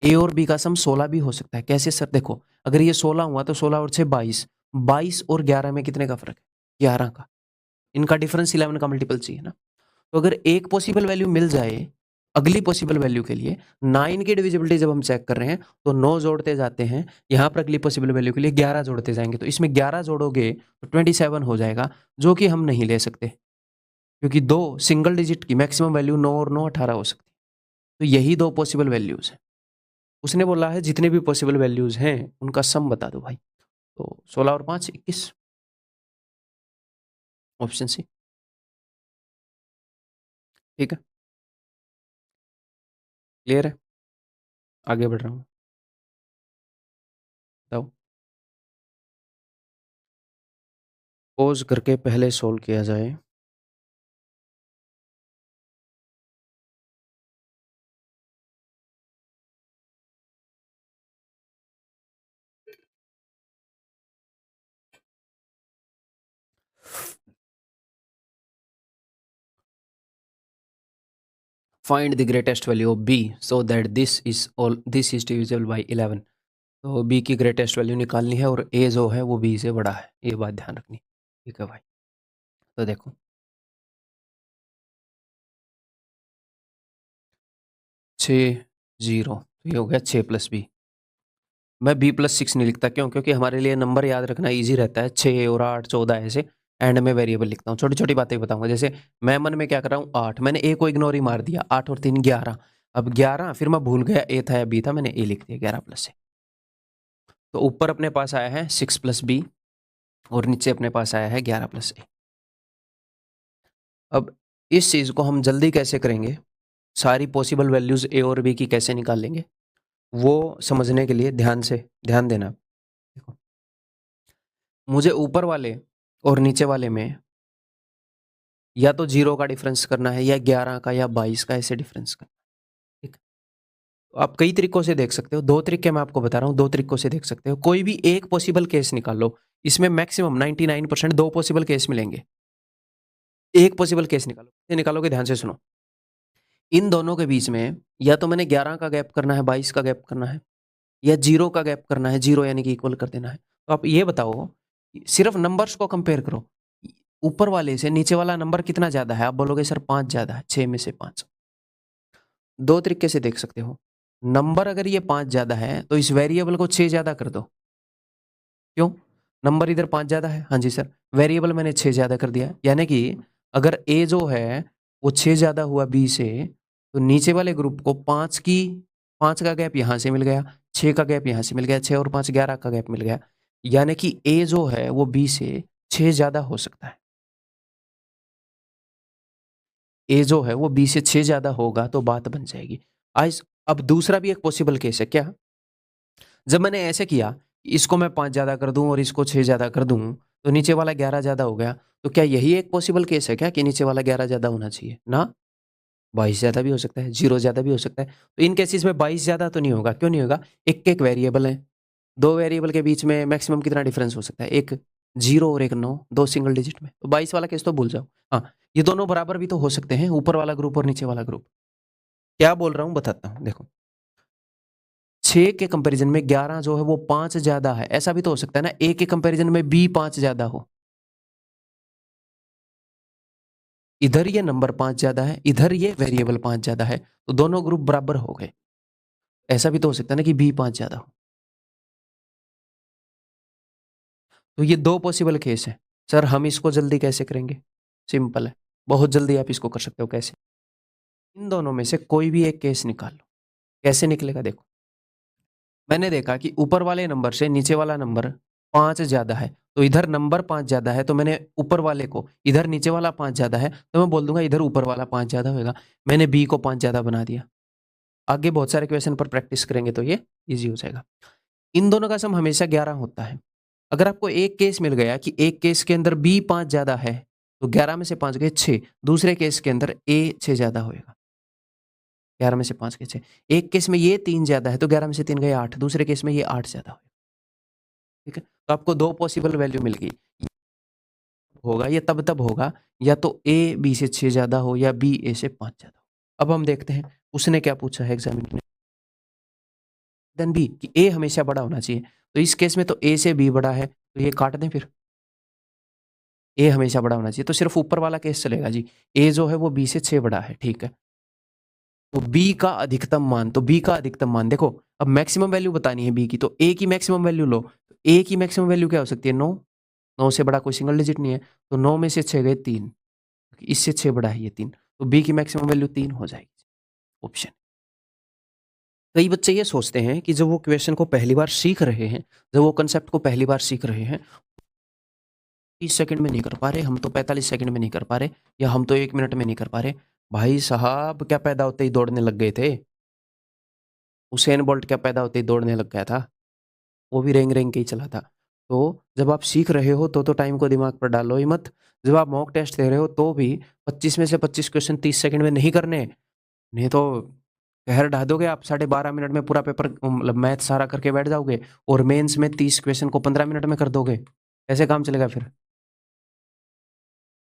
ए और बी का सम 16 भी हो सकता है। कैसे सर, देखो अगर ये 16 हुआ तो 16 और 6 22, 22 और 11 में कितने का फर्क है 11 का, इनका डिफरेंस 11 का मल्टीपल चाहिए ना। तो अगर एक पॉसिबल वैल्यू मिल जाए अगली पॉसिबल वैल्यू के लिए, 9 की डिविजिबिलिटी जब हम चेक कर रहे हैं तो 9 जोड़ते जाते हैं, यहां पर अगली पॉसिबल वैल्यू के लिए 11 जोड़ते जाएंगे, तो इसमें 11 जोड़ोगे तो 27 हो जाएगा, जो कि हम नहीं ले सकते, क्योंकि दो सिंगल डिजिट की मैक्सिमम वैल्यू 9 और 9 18 हो सकती है। तो यही दो पॉसिबल वैल्यूज हैं। उसने बोला है जितने भी पॉसिबल वैल्यूज हैं उनका सम बता दो भाई, तो 16 और 5 21, ऑप्शन सी। ठीक है, क्लियर है। आगे बढ़ रहा हूँ, बताओ। पॉज करके पहले सोल्व किया जाए। Find the greatest value of b so that this is divisible by 11। तो बी की ग्रेटेस्ट वैल्यू निकालनी है और ए जो है वो बी से बड़ा है, ये बात ध्यान रखनी। ठीक है भाई, तो देखो 6 0, तो ये हो गया 6 + b। मैं b+6 नहीं लिखता, क्यों? क्योंकि हमारे लिए नंबर याद रखना ईजी रहता है। 6 और 8 14 ऐसे एंड में वेरिएबल लिखता हूँ, छोटी छोटी बातें बताऊंगा। जैसे मैं मन में क्या कर रहा हूँ, 8, मैंने ए को इग्नोर ही मार दिया, 8 और 3 11। अब 11 फिर मैं भूल गया ए था या बी था, मैंने ए लिख दिया 11+6। तो ऊपर अपने पास आया है 6 + b और नीचे अपने पास आया है 11+a। अब इस चीज को हम जल्दी कैसे करेंगे, सारी पॉसिबल वैल्यूज ए और बी की कैसे निकालेंगे, वो समझने के लिए ध्यान देना। देखो, मुझे ऊपर वाले और नीचे वाले में या तो 0 का डिफरेंस करना है या 11 का या 22 का, ऐसे डिफरेंस करना है। ठीक, तो आप कई तरीकों से देख सकते हो, 2 तरीके मैं आपको बता रहा हूँ, 2 तरीकों से देख सकते हो। कोई भी एक पॉसिबल केस निकालो, इसमें मैक्सिमम 99% 2 पॉसिबल केस मिलेंगे। एक पॉसिबल केस निकालो, कैसे निकालोगे ध्यान से सुनो। इन दोनों के बीच में या तो मैंने 11 का गैप करना है, 22 का गैप करना है, या 0 का गैप करना है, 0 यानी कि इक्वल कर देना है। तो आप ये बताओ, सिर्फ नंबर्स को कंपेयर करो, ऊपर वाले से नीचे वाला नंबर कितना ज्यादा है। आप बोलोगे सर 5 ज्यादा है, 6 में से 5। 2 तरीके से देख सकते हो। नंबर अगर ये 5 ज्यादा है तो इस वेरिएबल को 6 ज्यादा कर दो। क्यों? नंबर इधर 5 ज्यादा है, हाँ जी सर, वेरिएबल मैंने 6 ज्यादा कर दिया। यानी कि अगर ए जो है वो 6 ज्यादा हुआ बी से, तो नीचे वाले ग्रुप को 5 का गैप यहां से मिल गया, 6 का गैप यहां से मिल गया, 6 और 5 11 का गैप मिल गया। यानी कि ए जो है वो बी से 6 ज्यादा हो सकता है। ए जो है वो बी से 6 ज्यादा होगा तो बात बन जाएगी। आज अब दूसरा भी एक पॉसिबल केस है, क्या? जब मैंने ऐसे किया, इसको मैं 5 ज्यादा कर दूं और इसको 6 ज्यादा कर दूं, तो नीचे वाला 11 ज्यादा हो गया। तो क्या यही एक पॉसिबल केस है क्या कि नीचे वाला 11 ज्यादा होना चाहिए ना? 22 ज्यादा भी हो सकता है, 0 ज्यादा भी हो सकता है। तो इन केसेस में 22 ज्यादा तो नहीं होगा। क्यों नहीं होगा? एक एक वेरिएबल है, 2 वेरिएबल के बीच में मैक्सिमम कितना डिफरेंस हो सकता है? एक 0 और एक 9, 2 सिंगल डिजिट में। तो 22 वाला केस तो भूल जाओ। हाँ, ये दोनों बराबर भी तो हो सकते हैं, ऊपर वाला ग्रुप और नीचे वाला ग्रुप। क्या बोल रहा हूं बताता हूं, देखो 6 के कंपैरिजन में 11 जो है वो 5 ज्यादा है, ऐसा भी तो हो सकता है ना। ए के कंपैरिजन में बी 5 ज्यादा हो, इधर ये नंबर 5 ज्यादा है, इधर ये वेरिएबल 5 ज्यादा है, तो दोनों ग्रुप बराबर हो गए। ऐसा भी तो हो सकता है ना कि बी 5 ज्यादा हो। तो ये 2 पॉसिबल केस है। सर हम इसको जल्दी कैसे करेंगे? सिंपल है, बहुत जल्दी आप इसको कर सकते हो। कैसे? इन दोनों में से कोई भी एक केस निकाल लो। कैसे निकलेगा देखो, मैंने देखा कि ऊपर वाले नंबर से नीचे वाला नंबर 5 ज्यादा है, तो इधर नंबर 5 ज्यादा है, तो मैंने ऊपर वाले को, इधर नीचे वाला 5 ज्यादा है तो मैं बोल दूंगा इधर ऊपर वाला 5 ज्यादा होगा। मैंने बी को 5 ज्यादा बना दिया। आगे बहुत सारे क्वेश्चन पर प्रैक्टिस करेंगे तो ये इजी हो जाएगा। इन दोनों का सम हमेशा 11 होता है। अगर आपको एक केस मिल गया कि एक केस के अंदर बी 5 ज्यादा है, तो 11 में से 5 गए 6। दूसरे केस के अंदर ए 6 ज्यादा होएगा, 11 में से 5 गए 6। एक केस में ये 3 ज्यादा है तो 11 में से 3 गए 8, दूसरे केस में ये 8 ज्यादा होगा। ठीक है, तो आपको 2 पॉसिबल वैल्यू मिल गई। होगा ये तब होगा या तो ए बी से 6 ज्यादा हो या बी ए से 5 ज्यादा हो। अब हम देखते हैं उसने क्या पूछा है एग्जामिनर ने। देन बी कि ए हमेशा बड़ा होना चाहिए, तो इस केस में तो ए से बी बड़ा है, तो ये काट दें फिर। ए हमेशा बड़ा होना चाहिए तो सिर्फ ऊपर वाला केस चलेगा जी। ए जो है वो बी से 6 बड़ा है, ठीक है। तो बी का अधिकतम मान, तो बी का अधिकतम मान देखो, अब मैक्सिमम वैल्यू बतानी है बी की, तो ए की मैक्सिमम वैल्यू लो। ए की मैक्सिमम वैल्यू क्या हो सकती है? 9। 9 से बड़ा कोई सिंगल डिजिट नहीं है, तो 9 में से 6 गए 3, इससे 6 बड़ा है ये 3, तो बी की मैक्सिमम वैल्यू 3 हो जाएगी। ऑप्शन। कई बच्चे ये सोचते हैं कि जब वो क्वेश्चन को पहली बार सीख रहे हैं, जब वो कंसेप्ट को पहली बार सीख रहे हैं, 30 सेकंड में नहीं कर पा रहे, हम तो 45 सेकंड में नहीं कर पा रहे, या हम तो 1 मिनट में नहीं कर पा रहे। भाई साहब क्या पैदा होते ही दौड़ने लग गए थे? उसेन बोल्ट क्या पैदा होते ही दौड़ने लग गया था? वो भी रेंग रेंग के ही चला था। तो जब आप सीख रहे हो तो टाइम को दिमाग पर डालो ही मत। जब आप मॉक टेस्ट दे रहे हो तो भी 25 में से 25 क्वेश्चन 30 सेकंड में नहीं करने, नहीं तो कहर ढा दोगे आप। 12.5 मिनट में पूरा पेपर मतलब मैथ सारा करके बैठ जाओगे और मेंस में 30 क्वेश्चन को 15 मिनट में कर दोगे। कैसे काम चलेगा फिर?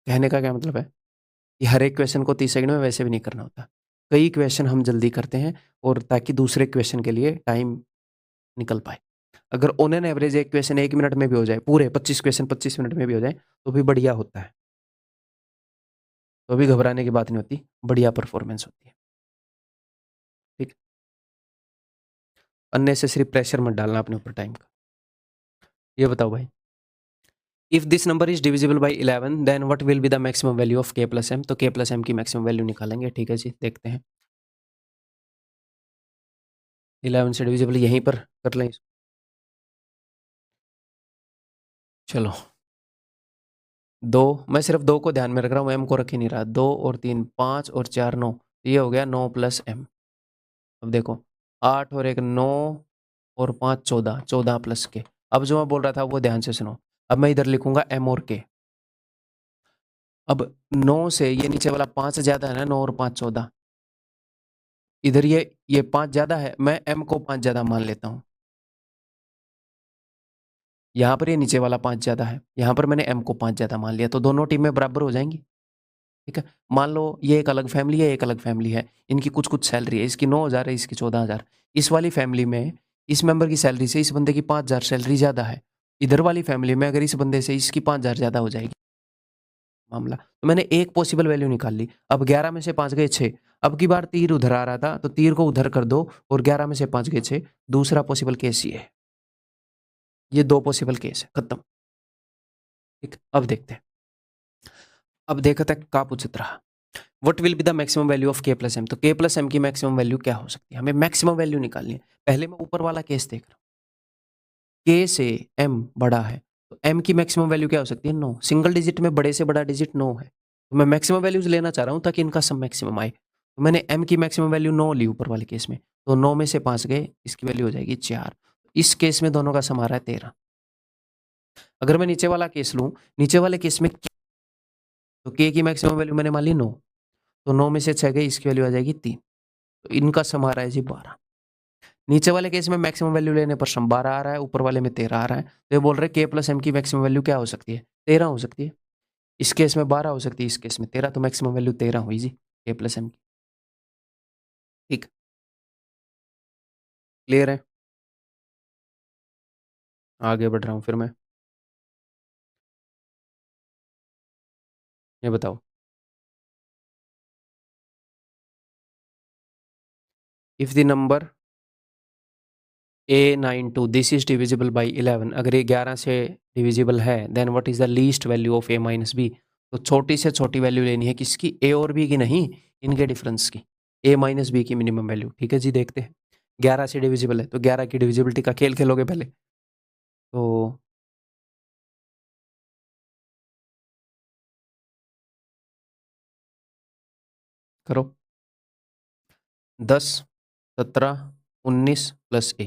कहने का क्या मतलब है कि हर एक क्वेश्चन को 30 सेकंड में वैसे भी नहीं करना होता। कई क्वेश्चन हम जल्दी करते हैं और ताकि दूसरे क्वेश्चन के लिए टाइम निकल पाए। अगर ऑन एन एवरेज एक क्वेश्चन 1 मिनट में भी हो जाए, पूरे 25 क्वेश्चन 25 मिनट में भी हो जाए, तो भी बढ़िया होता है। तो भी घबराने की बात नहीं होती, बढ़िया परफॉर्मेंस होती है। ठीक। अननेसेसरी प्रेशर मत डालना अपने ऊपर टाइम का। ये बताओ भाई, if this number is divisible by 11 then what will be the maximum value of k plus m. तो k प्लस एम की मैक्सिमम वैल्यू निकालेंगे। ठीक है जी, देखते हैं। 11 से डिविजिबल यहीं पर कर लें इसको। चलो, 2, मैं सिर्फ 2 को ध्यान में रख रहा हूँ, m को रख ही नहीं रहा। 2 और 3 5 और 4 9, ये हो गया 9 प्लस m। अब देखो 8 और 1 9 और 5 14, 14 प्लस के। अब जो मैं बोल रहा था वो ध्यान से सुनो। अब मैं इधर लिखूंगा m और k। अब 9 से ये नीचे वाला 5 ज्यादा है ना, 9 और 5 14। इधर ये 5 ज्यादा है, मैं m को 5 ज्यादा मान लेता हूँ। यहाँ पर ये नीचे वाला 5 ज्यादा है, यहाँ पर मैंने m को 5 ज्यादा मान लिया, तो दोनों टीमें बराबर हो जाएंगी। ठीक है, मान लो ये एक अलग फैमिली है, एक अलग फैमिली है, इनकी कुछ कुछ सैलरी है, इसकी 9,000 है, इसकी 14,000। इस वाली फैमिली में इस मेंबर की सैलरी से इस बंदे की 5,000 सैलरी ज्यादा है। इधर वाली फैमिली में अगर इस बंदे से इसकी 5,000 ज्यादा हो जाएगी मामला। तो मैंने एक पॉसिबल वैल्यू निकाल ली। अब 11 में से 5 गए 6। अब की बार तीर उधर आ रहा था तो तीर को उधर कर दो और 11 में से 5 गए 6। दूसरा पॉसिबल केस ये है। ये 2 पॉसिबल केस है, खत्म। ठीक, अब देखते हैं। अब देखा था का पूछत रहा, what will be the maximum value of k plus m. तो k प्लस एम की मैक्सिमम वैल्यू क्या हो सकती है, हमें मैक्सिमम वैल्यू निकालनी है। पहले मैं ऊपर वाला केस देख रहा हूँ, k से m बड़ा है तो m की मैक्सिमम वैल्यू क्या हो सकती है, 9। सिंगल डिजिट में बड़े से बड़ा डिजिट 9 है, तो मैं मैक्सिमम वैल्यूज लेना चाह रहा हूँ ताकि इनका सम मैक्सिमम आए। तो मैंने m की मैक्सिमम वैल्यू 9 ली ऊपर वाले केस में, तो 9 में से 5 गए, इसकी वैल्यू हो जाएगी 4। इस केस में दोनों का सम आ रहा है 13। अगर मैं नीचे वाला केस लूँ, नीचे वाले केस में तो k की मैक्सिमम वैल्यू मैंने मान ली 9, तो 9 में से 6 गए, इसकी वैल्यू आ जाएगी 3। तो इनका सम आ रहा है जी 12। नीचे वाले केस में मैक्सिमम वैल्यू लेने पर सम 12 आ रहा है, ऊपर वाले में 13 आ रहा है। तो ये बोल रहे k प्लस एम की मैक्सिमम वैल्यू क्या हो सकती है, 13 हो सकती है। इस केस में 12 हो सकती है, इस केस में 13, तो मैक्सिमम वैल्यू 13 हुई जी k प्लस एम की। ठीक, क्लियर है? आगे बढ़ रहा हूँ फिर मैं। ये बताओ, if the number A92 this is divisible by 11, अगर ये 11 से डिविजिबल है then what is the least value of a minus b. तो छोटी से छोटी वैल्यू लेनी है, किसकी, a और b की नहीं, इनके डिफरेंस की, a माइनस बी की मिनिमम वैल्यू। ठीक है जी, देखते हैं। 11 से डिविजिबल है तो 11 की डिविजिबिलिटी का खेल खेलोगे पहले। तो करो, 10 17 19 प्लस a,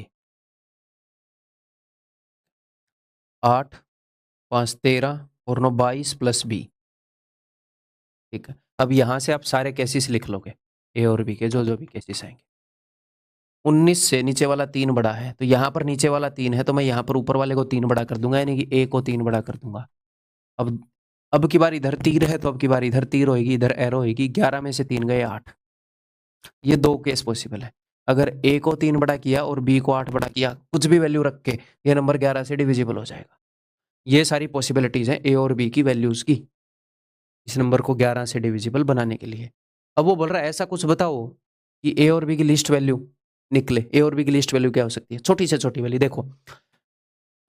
8 5 13 और 9 22 प्लस b। ठीक है, अब यहाँ से आप सारे केसेस लिख लोगे ए और बी के, जो जो भी केसेस आएंगे। 19 से नीचे वाला 3 बड़ा है, तो यहाँ पर नीचे वाला 3 है तो मैं यहाँ पर ऊपर वाले को 3 बड़ा कर दूंगा, यानी कि ए को 3 बड़ा कर दूंगा। अब की बार इधर तीर है तो अब की बार इधर तीर होगी, इधर एरो होगी। 11 में से 3 गए 8। ये 2 केस पॉसिबल है। अगर ए को 3 बड़ा किया और बी को 8 बड़ा किया, कुछ भी वैल्यू रख के, ये नंबर 11 से डिविजिबल हो जाएगा। ये सारी पॉसिबिलिटीज हैं ए और बी की वैल्यूज की, इस नंबर को 11 से डिविजिबल बनाने के लिए। अब वो बोल रहा है ऐसा कुछ बताओ कि ए और बी की लिस्ट वैल्यू निकले। ए और बी की लिस्ट वैल्यू क्या हो सकती है, छोटी से छोटी वैल्यू। देखो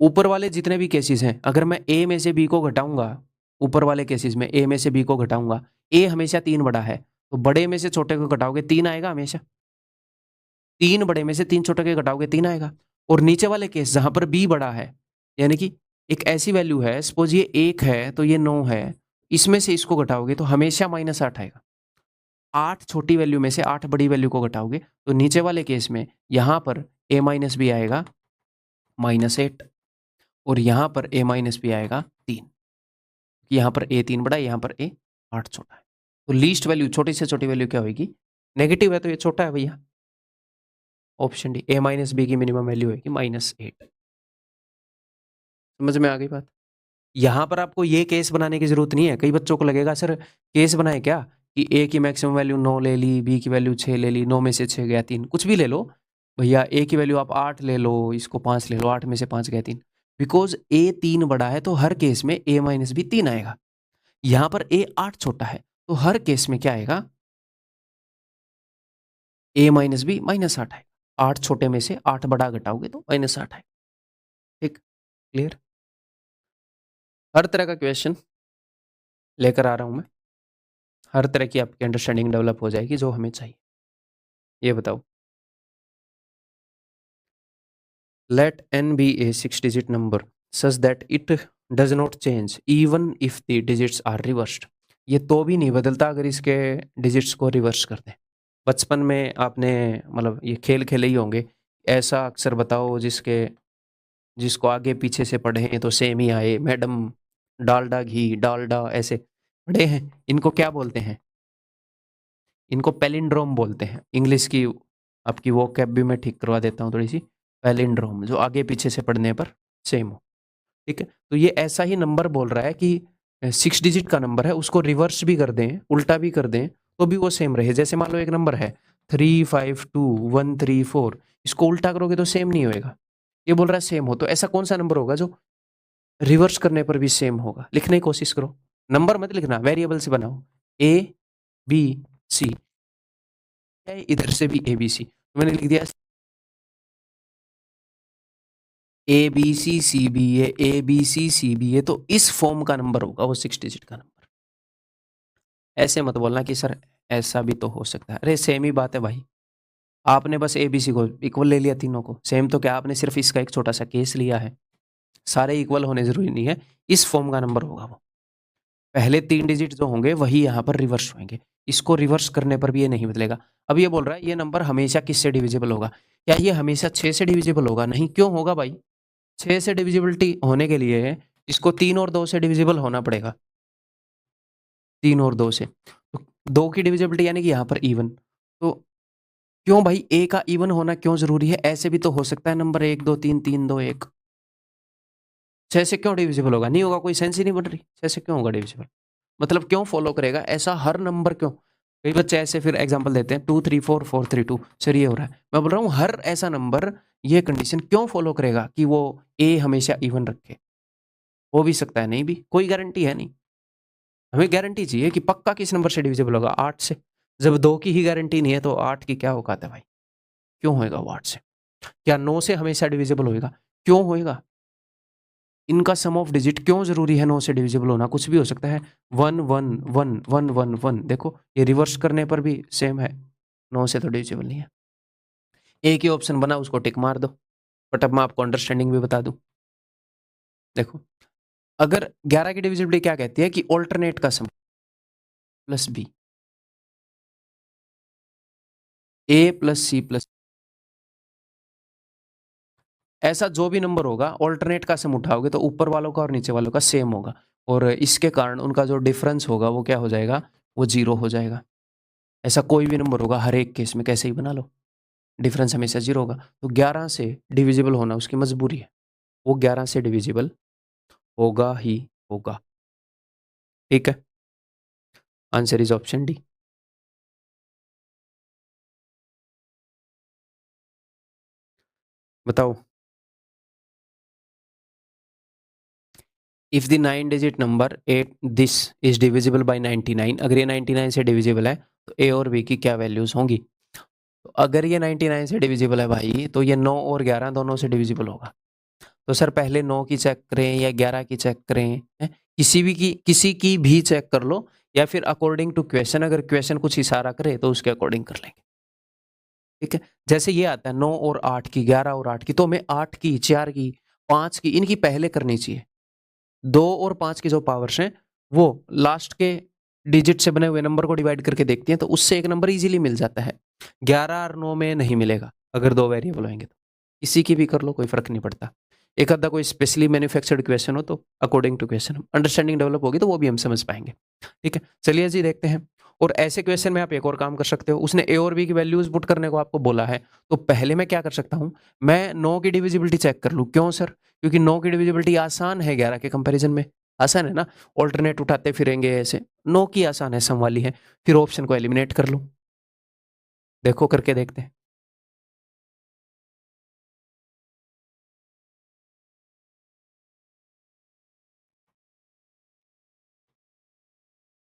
ऊपर वाले जितने भी केसेस हैं, अगर मैं ए में से बी को घटाऊंगा, ऊपर वाले केसेस में ए में से बी को घटाऊंगा, ए हमेशा 3 बड़ा है, तो बड़े में से छोटे को घटाओगे 3 आएगा हमेशा। 3 बड़े में से 3 छोटे के घटाओगे 3 आएगा। और नीचे वाले केस जहां पर बी बड़ा है, यानी कि एक ऐसी वैल्यू है, सपोज ये 1 है तो ये 9 है, इसमें से इसको घटाओगे तो हमेशा -8 आएगा। 8 छोटी वैल्यू में से 8 बड़ी वैल्यू को घटाओगे तो नीचे वाले केस में यहाँ पर a माइनस बी आएगा -8 और यहाँ पर a माइनस बी आएगा 3। यहाँ पर a 3 बड़ा है, यहाँ पर a 8 छोटा है। तो लीस्ट वैल्यू, छोटी से छोटी वैल्यू क्या होगी? नेगेटिव है तो ये छोटा है भैया। Option D, a minus b की मिनिमम वैल्यू होगी -8। समझ में आ गई बात? यहाँ पर आपको ये केस बनाने की जरूरत नहीं है। कई बच्चों को लगेगा सर केस बनाए क्या कि a की मैक्सिमम वैल्यू 9 ले ली, b की वैल्यू 6 ले ली, 9 में से 6 गया 3, कुछ भी ले लो भैया। a की वैल्यू आप 8 ले लो, इसको 5 ले लो, 8 में से 5 गया 3। बिकॉज a 3 बड़ा है तो हर केस में a माइनस बी 3 आएगा। यहाँ पर a 8 छोटा है तो हर केस में क्या आएगा? a माइनस बी -8 आएगा। 8 छोटे में से 8 बड़ा घटाओगे तो -8 आएगा। ठीक, क्लियर? हर तरह का क्वेश्चन लेकर आ रहा हूं मैं, हर तरह की आपकी अंडरस्टैंडिंग डेवलप हो जाएगी जो हमें चाहिए। ये बताओ, late n be a 6-digit number such that it does not change even if the digits are reversed। ये तो भी नहीं बदलता अगर इसके डिजिट्स को रिवर्स कर दें। बचपन में आपने मतलब ये खेल खेले ही होंगे। ऐसा अक्षर बताओ जिसको आगे पीछे से पढ़े हैं तो सेम ही आए। मैडम डालडा घी, डालडा, ऐसे पढ़े हैं। इनको क्या बोलते हैं? इनको पैलिंड्रोम बोलते हैं। इंग्लिश की आपकी वो कैब भी मैं ठीक करवा देता हूँ थोड़ी सी। पैलिंड्रोम, जो आगे पीछे से पढ़ने पर सेम हो। ठीक है, तो ये ऐसा ही नंबर बोल रहा है कि 6 डिजिट का नंबर है, उसको रिवर्स भी कर दें, उल्टा भी कर दें तो भी वो सेम रहे। जैसे मान लो एक नंबर है 352134, इसको उल्टा करोगे तो सेम नहीं होएगा। ये बोल रहा है सेम हो, तो ऐसा कौन सा नंबर होगा जो रिवर्स करने पर भी सेम होगा? लिखने की कोशिश करो। नंबर मत लिखना, वेरिएबल से बनाओ। ABC, इधर से भी ABC, तो मैंने लिख दिया ABCCBA, ABCCBA, तो इस फॉर्म का नंबर होगा वो 6 डिजिट का नंबर। ऐसे मत बोलना कि सर ऐसा भी तो हो सकता है। अरे सेम ही बात है भाई। आपने बस ABC को इक्वल ले लिया तीनों को। सेम तो क्या, आपने सिर्फ इसका एक छोटा सा केस लिया है। सारे इक्वल होने जरूरी नहीं है। इस फॉर्म का नंबर होगा वो। पहले 3 डिजिट जो होंगे वही यहाँ पर रिवर्स होंगे। इसको रिवर्स करने पर भी ये नहीं बदलेगा। अब ये बोल रहा है ये नंबर हमेशा किससे डिविजिबल होगा? क्या ये हमेशा 6 से डिविजिबल होगा? नहीं। क्यों होगा भाई? 6 से डिविजिबिलिटी होने के लिए इसको 3 और 2 से डिविजिबल होना पड़ेगा। 3 और 2 से, तो 2 की डिविजिबिलिटी यानी कि यहाँ पर इवन। तो क्यों भाई a का इवन होना क्यों जरूरी है? ऐसे भी तो हो सकता है नंबर 1 2 3 3 2 1। 6 से क्यों डिविजिबल होगा? नहीं होगा, कोई सेंस ही नहीं बन रही। 6 से क्यों होगा डिविजिबल? मतलब क्यों फॉलो करेगा ऐसा हर नंबर? क्यों? कई बच्चे ऐसे फिर एग्जांपल देते हैं 2 3 4 4 3 2, सर ये हो रहा है। मैं बोल रहा हूँ हर ऐसा नंबर ये कंडीशन क्यों फॉलो करेगा कि वो a हमेशा इवन रखे? हो भी सकता है, नहीं भी, कोई गारंटी है नहीं। हमें गारंटी चाहिए कि पक्का किस नंबर से डिविजिबल होगा? 8 से। जब 2 की ही गारंटी नहीं है तो 8 की क्या औकात है भाई? क्यों होएगा वो 8 से? क्या 9 से हमेशा डिविजिबल होएगा? क्यों होएगा? इनका सम ऑफ डिजिट क्यों जरूरी है 9 से डिविजिबल होना? कुछ भी हो सकता है। 1 1 1 1 1 1, देखो ये रिवर्स करने पर भी सेम है। 9 से तो डिविजिबल नहीं है। एक ही ऑप्शन बना, उसको टिक मार दो। बट अब मैं आपको अंडरस्टैंडिंग भी बता दूं। देखो, अगर 11 की डिविजिबिलिटी क्या कहती है कि ऑल्टरनेट का sum plus B, a plus C plus, ऐसा जो भी नंबर होगा ऑल्टरनेट का सम उठाओगे तो ऊपर वालों का और नीचे वालों का सेम होगा, और इसके कारण उनका जो डिफरेंस होगा वो क्या हो जाएगा? वो 0 हो जाएगा। ऐसा कोई भी नंबर होगा हर एक केस में, कैसे ही बना लो, डिफरेंस हमेशा 0 होगा। तो 11 से डिविजिबल होना उसकी मजबूरी है। वो 11 से डिविजिबल होगा ही होगा। ठीक है, आंसर इज ऑप्शन डी। बताओ, if the 9 digit number 8 this is divisible bye 99, अगर ये 99 से डिविजिबल है तो a और b की क्या वैल्यूज होंगी? तो अगर ये 99 से डिविजिबल है भाई तो ये 9 और 11 दोनों से डिविजिबल होगा। तो सर पहले 9 की चेक करें या 11 की चेक करें, किसी की भी चेक कर लो, या फिर अकॉर्डिंग टू क्वेश्चन, अगर क्वेश्चन कुछ इशारा करे तो उसके अकॉर्डिंग कर लेंगे। ठीक है, जैसे ये आता है 9 और 8 की, 11 और 8 की, तो हमें 8 की, 4 की, 5 की, इनकी पहले करनी चाहिए। 2 और 5 की जो पावर्स हैं वो लास्ट के डिजिट से बने हुए नंबर को डिवाइड करके देखती हैं तो उससे एक नंबर इजीली मिल जाता है। 11 और 9 में नहीं मिलेगा अगर 2 वेरिएबल होंगे तो। किसी की भी कर लो, कोई फ़र्क नहीं पड़ता। एक आधा कोई स्पेशली मैन्युफैक्चर्ड क्वेश्चन हो तो according to question understanding develop होगी तो वो भी हम समझ पाएँगे। ठीक है, चलिए जी देखते हैं। और ऐसे क्वेश्चन में आप एक और काम कर सकते हो। उसने ए और बी की वैल्यूज़ पुट करने को आपको बोला है, तो पहले मैं क्या कर सकता हूँ, मैं 9 की डिविजिबिलिटी चेक कर लूँ। क्यों सर? क्योंकि 9 की डिविजिबिलिटी आसान है 11 के कंपैरिजन में। आसान है ना? ऑल्टरनेट उठाते फिरेंगे ऐसे। 9 की आसान है, सम वाली है। फिर ऑप्शन को एलिमिनेट कर लूँ। देखो करके देखते हैं।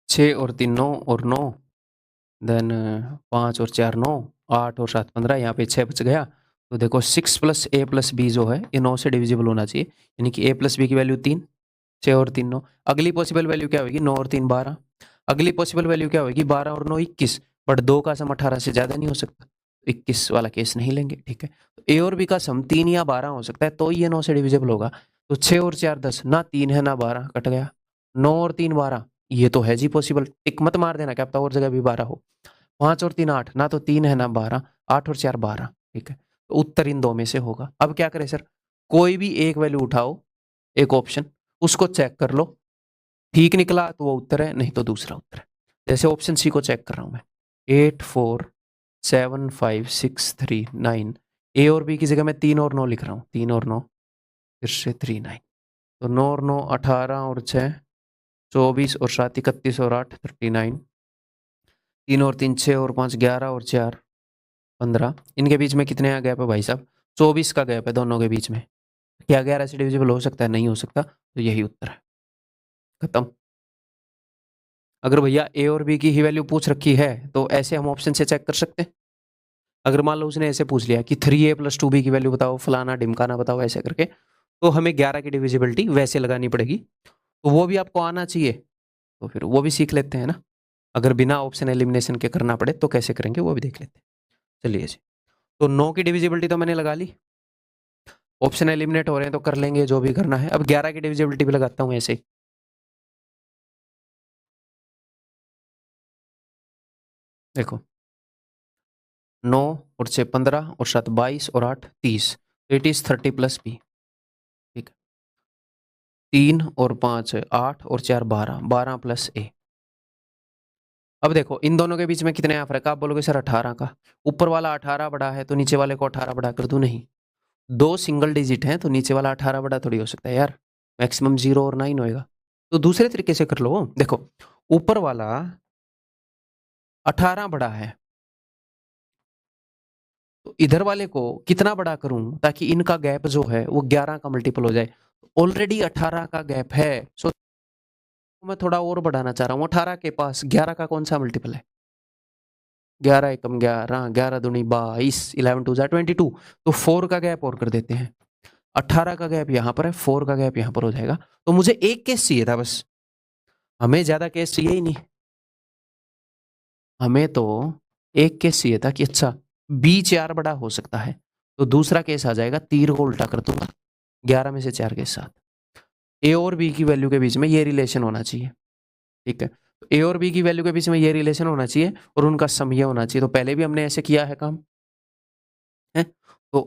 6 और 3 9 और 9, देन 5 और 4 9, 8 और 7 15, यहाँ पे 6 बच गया। तो देखो 6 प्लस ए प्लस बी जो है ये 9 से डिविजिबल होना चाहिए, यानी कि ए प्लस बी की वैल्यू 3, 6 और 3 9। अगली पॉसिबल वैल्यू क्या होगी? 9 और 3 12। अगली पॉसिबल वैल्यू क्या होगी? 12 और 9 21। बट 2 का सम 18 से ज़्यादा नहीं हो सकता, 21 वाला केस नहीं लेंगे। ठीक है, तो ए और बी का सम 3 या 12 हो सकता है तो ये 9 से डिविजिबल होगा। तो 6 और 4 10, ना 3 है ना 12, कट गया। 9 और 3 12, ये तो है जी पॉसिबल, टिक मत मार देना, क्या पता और जगह भी 12 हो। 5 और 3 8, ना तो 3 है ना 12, 8 और 4 12। ठीक है, तो उत्तर इन दो में से होगा। अब क्या करें सर? कोई भी एक वैल्यू उठाओ, एक ऑप्शन, उसको चेक कर लो। ठीक निकला तो वो उत्तर है, नहीं तो दूसरा उत्तर है। जैसे ऑप्शन सी को चेक कर रहा हूं मैं, 8 4 7 5 6 3 9। ए और बी की जगह मैं 3 और 9 लिख रहा हूँ, 3 और 9, फिर से 3 9। तो 9 और 9 18 और 6 24 और 7 31 और 8 39। 3 और 3 6 और 5 11 और 4 15। इनके बीच में कितने का गैप है भाई साहब? 24 का गैप है दोनों के बीच में। क्या 11 से डिविजिबल हो सकता है? नहीं हो सकता, तो यही उत्तर है। खत्म। अगर भैया ए और बी की ही वैल्यू पूछ रखी है तो ऐसे हम ऑप्शन से चेक कर सकते हैं। अगर मान लो उसने ऐसे पूछ लिया कि 3a प्लस 2b की वैल्यू बताओ, फलाना ढिमकाना बताओ, ऐसे करके, तो हमें 11 की डिविजिबिलिटी वैसे लगानी पड़ेगी। तो वो भी आपको आना चाहिए, तो फिर वो भी सीख लेते हैं ना। अगर बिना ऑप्शन एलिमिनेशन के करना पड़े तो कैसे करेंगे वो भी देख लेते हैं। चलिए जी, तो 9 की डिविजिबिलिटी तो मैंने लगा ली, ऑप्शन एलिमिनेट हो रहे हैं तो कर लेंगे जो भी करना है। अब 11 की डिविजिबिलिटी भी लगाता हूँ ऐसे ही। देखो 9 और 6 15 और 7 22 और 8 30, तो इट इज 30 प्लस बी। ठीक है, 3 और 5 8 और 4 12, 12 प्लस ए। अब देखो इन दोनों के बीच में कितने यहाँ फर्क? आप बोलोगे सर 18 का। ऊपर वाला 18 बड़ा है तो नीचे वाले को 18 बड़ा कर दूं? नहीं, दो सिंगल डिजिट हैं तो नीचे वाला 18 बड़ा थोड़ी हो सकता है यार, मैक्सिमम 0 और 9 होएगा। तो दूसरे तरीके से कर लो। देखो ऊपर वाला 18 बड़ा है, तो इधर वाले को कितना बड़ा करूं ताकि इनका गैप जो है वो 11 का मल्टीपल हो जाए? ऑलरेडी 18 का गैप है, सो मैं थोड़ा और बढ़ाना चाह रहा हूँ। 18 के पास 11 का कौन सा मल्टीपल है? 11 एकम 11, 11 दूनी 22, 11 टू जा 22। तो 4 का गैप और कर देते हैं। 18 का गैप यहाँ पर है, 4 का गैप यहाँ पर हो जाएगा। तो मुझे एक केस चाहिए था बस, हमें ज्यादा केस चाहिए ही नहीं। हमें तो एक केस चाहिए था कि अच्छा बी 4 बड़ा हो सकता है, तो दूसरा केस आ जाएगा, तीर को उल्टा कर दूंगा 11 में से 4 के साथ। ए और बी की वैल्यू के बीच में ये रिलेशन होना चाहिए। ठीक है, तो ए और बी की वैल्यू के बीच में ये रिलेशन होना चाहिए और उनका सम ये होना चाहिए। तो पहले भी हमने ऐसे किया है काम है। तो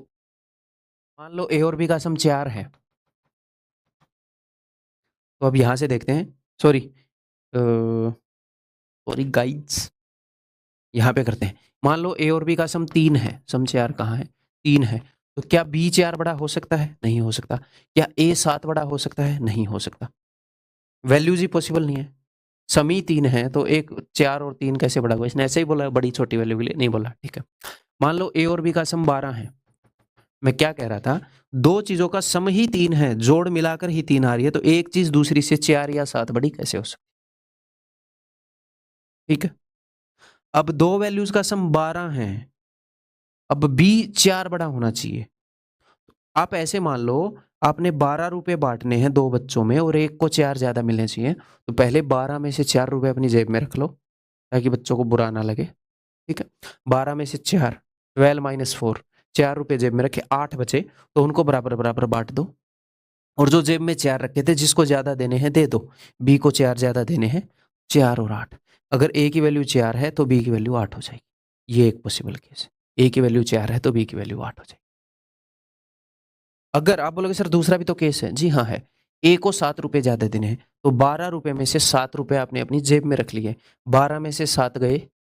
मान लो ए और बी का सम 4 है, तो अब यहां से देखते हैं। सॉरी सॉरी गाइड्स, यहाँ पे करते हैं। मान लो ए और बी का सम 3 है, सम 4 कहाँ है? 3 है। तो क्या बी 4 बड़ा हो सकता है? नहीं हो सकता। क्या ए 7 बड़ा हो सकता है? नहीं हो सकता। वैल्यूज ही पॉसिबल नहीं है। समी 3 है तो एक 4 और 3 कैसे बड़ा होगा? इसने ऐसे ही बोला बड़ी छोटी वैल्यू के लिए, नहीं बोला। ठीक है, मान लो ए और बी का सम 12 है। मैं क्या कह रहा था, दो चीजों का सम ही 3 है, जोड़ मिलाकर ही 3 आ रही है, तो एक चीज दूसरी से 4 या 7 बड़ी कैसे हो सकती? ठीक है, अब दो वैल्यूज का सम 12 है, अब बी 4 बड़ा होना चाहिए। आप ऐसे मान लो, आपने 12 रुपए बांटने हैं दो बच्चों में और एक को 4 ज्यादा मिलने चाहिए, तो पहले 12 में से 4 रुपए अपनी जेब में रख लो ताकि बच्चों को बुरा ना लगे। ठीक है, 12 में से 4, 12 माइनस 4, 4 रुपए जेब में रखे, 8 बचे, तो उनको बराबर बराबर बांट दो। और जो जेब में 4 रखे थे जिसको ज्यादा देने हैं दे दो, बी को 4 ज्यादा देने हैं, 4 और 8। अगर ए की वैल्यू 4 है तो बी की वैल्यू 8 हो जाएगी। ये एक पॉसिबल केस है। ए की वैल्यू 4 है तो बी की वैल्यू 8 हो जाएगी। अगर आप बोलोगे सर दूसरा भी तो केस है, जी हाँ है। ए को 7 रुपए ज्यादा देने हैं तो 12 रुपए में से 7 रुपए आपने अपनी जेब में रख लिए। 12 में से 7 गए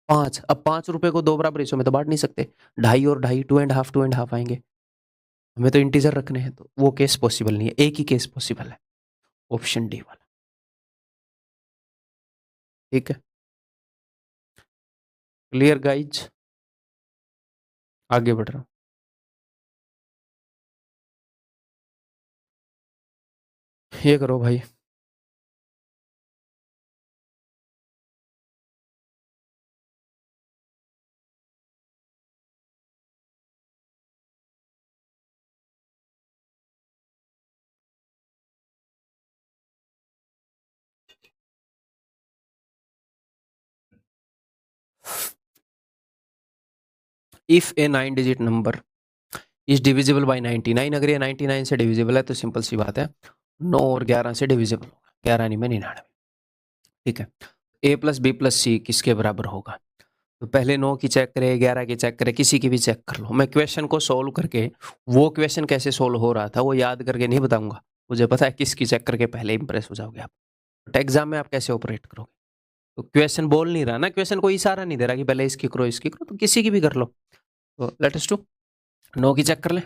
5। अब 5 रुपए को 2 बराबर हिस्सों में तो बांट नहीं सकते। 2.5 और 2.5, 2.5, 2.5 आएंगे। हमें तो इंटीजर रखने हैं, तो वो केस पॉसिबल नहीं है। एक ही केस पॉसिबल है, ऑप्शन डी वाला। ठीक है, क्लियर गाइज? आगे बढ़ रहा हूं। ये करो भाई। If A 9 digit number is divisible bye 99, अगर ये 99 से डिविजिबल है तो सिंपल सी बात है 9 और 11 से डिविजिबल होगा। 11 नहीं में 99। ठीक है, ए प्लस बी प्लस सी किसके बराबर होगा? तो पहले 9 की चेक करे, 11 की चेक करे, किसी की भी चेक कर लो। मैं क्वेश्चन को सोल्व करके वो क्वेश्चन कैसे सोल्व हो रहा था वो याद करके नहीं बताऊंगा। मुझे पता है किसकी चेक करके पहले इंप्रेस हो जाओगे आप। बट एग्जाम में आप कैसे ऑपरेट करोगे? तो क्वेश्चन बोल नहीं रहा ना, क्वेश्चन कोई इशारा नहीं दे रहा कि पहले इसकी करो इसकी करो, तो किसी की भी कर लो। तो लेट अस डू 9 की चेक कर ले।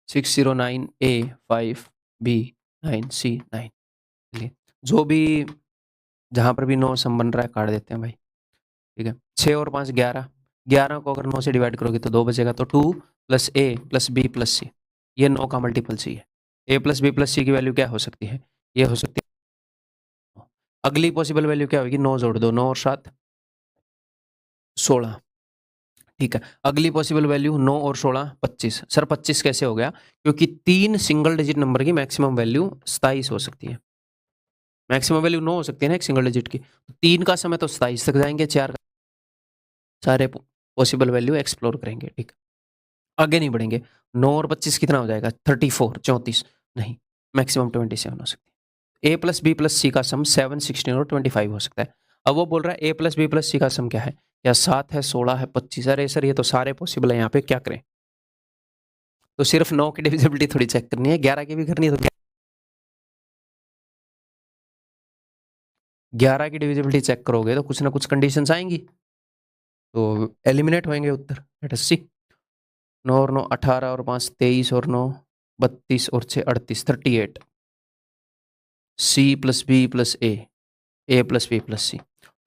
609 ए 5 बी 9 सी 9। चलिए, जो भी जहां पर भी 9 सम बन रहा है काट देते हैं भाई। ठीक है, 6 और 5 11। 11 को अगर 9 से डिवाइड करोगे तो 2 बचेगा, तो 2 प्लस ए प्लस बी प्लस सी। ये 9 का मल्टीपल सी है। ए प्लस बी प्लस सी की वैल्यू क्या हो सकती है? ये हो सकती है। अगली पॉसिबल वैल्यू क्या होगी? 9 जोड़ दो, 9 और 7 16। ठीक है, अगली पॉसिबल वैल्यू 9 और 16 25। सर 25 कैसे हो गया? क्योंकि 3 सिंगल डिजिट नंबर की मैक्सिमम वैल्यू 27 हो सकती है। मैक्सिमम वैल्यू 9 हो सकती है ना एक सिंगल डिजिट की। 3 का समय तो 27 तक जाएंगे, 4 का सारे पॉसिबल वैल्यू एक्सप्लोर करेंगे। ठीक, आगे नहीं बढ़ेंगे। 9 और 25 कितना हो जाएगा? 34 34 नहीं, मैक्सिमम 27 हो सकती है। ए प्लस बी प्लस सी का सम 7 16 और 25 हो सकता है। अब वो बोल रहा है ए प्लस बी प्लस सी का सम क्या है? या 7 है, 16 है, 25। अरे सर ये तो सारे पॉसिबल है, यहाँ पे क्या करें? तो सिर्फ 9 की डिविजिबिलिटी थोड़ी चेक करनी है, 11 की भी करनी है। तो 11 की डिविजिबिलिटी चेक करोगे तो कुछ ना कुछ कंडीशंस आएंगी, तो एलिमिनेट होंगे उत्तर। लेट अस सी। 9 और 9 18 और 5 23 और 9 32 और 6 38 38। सी प्लस बी प्लस ए प्लस बी प्लस सी।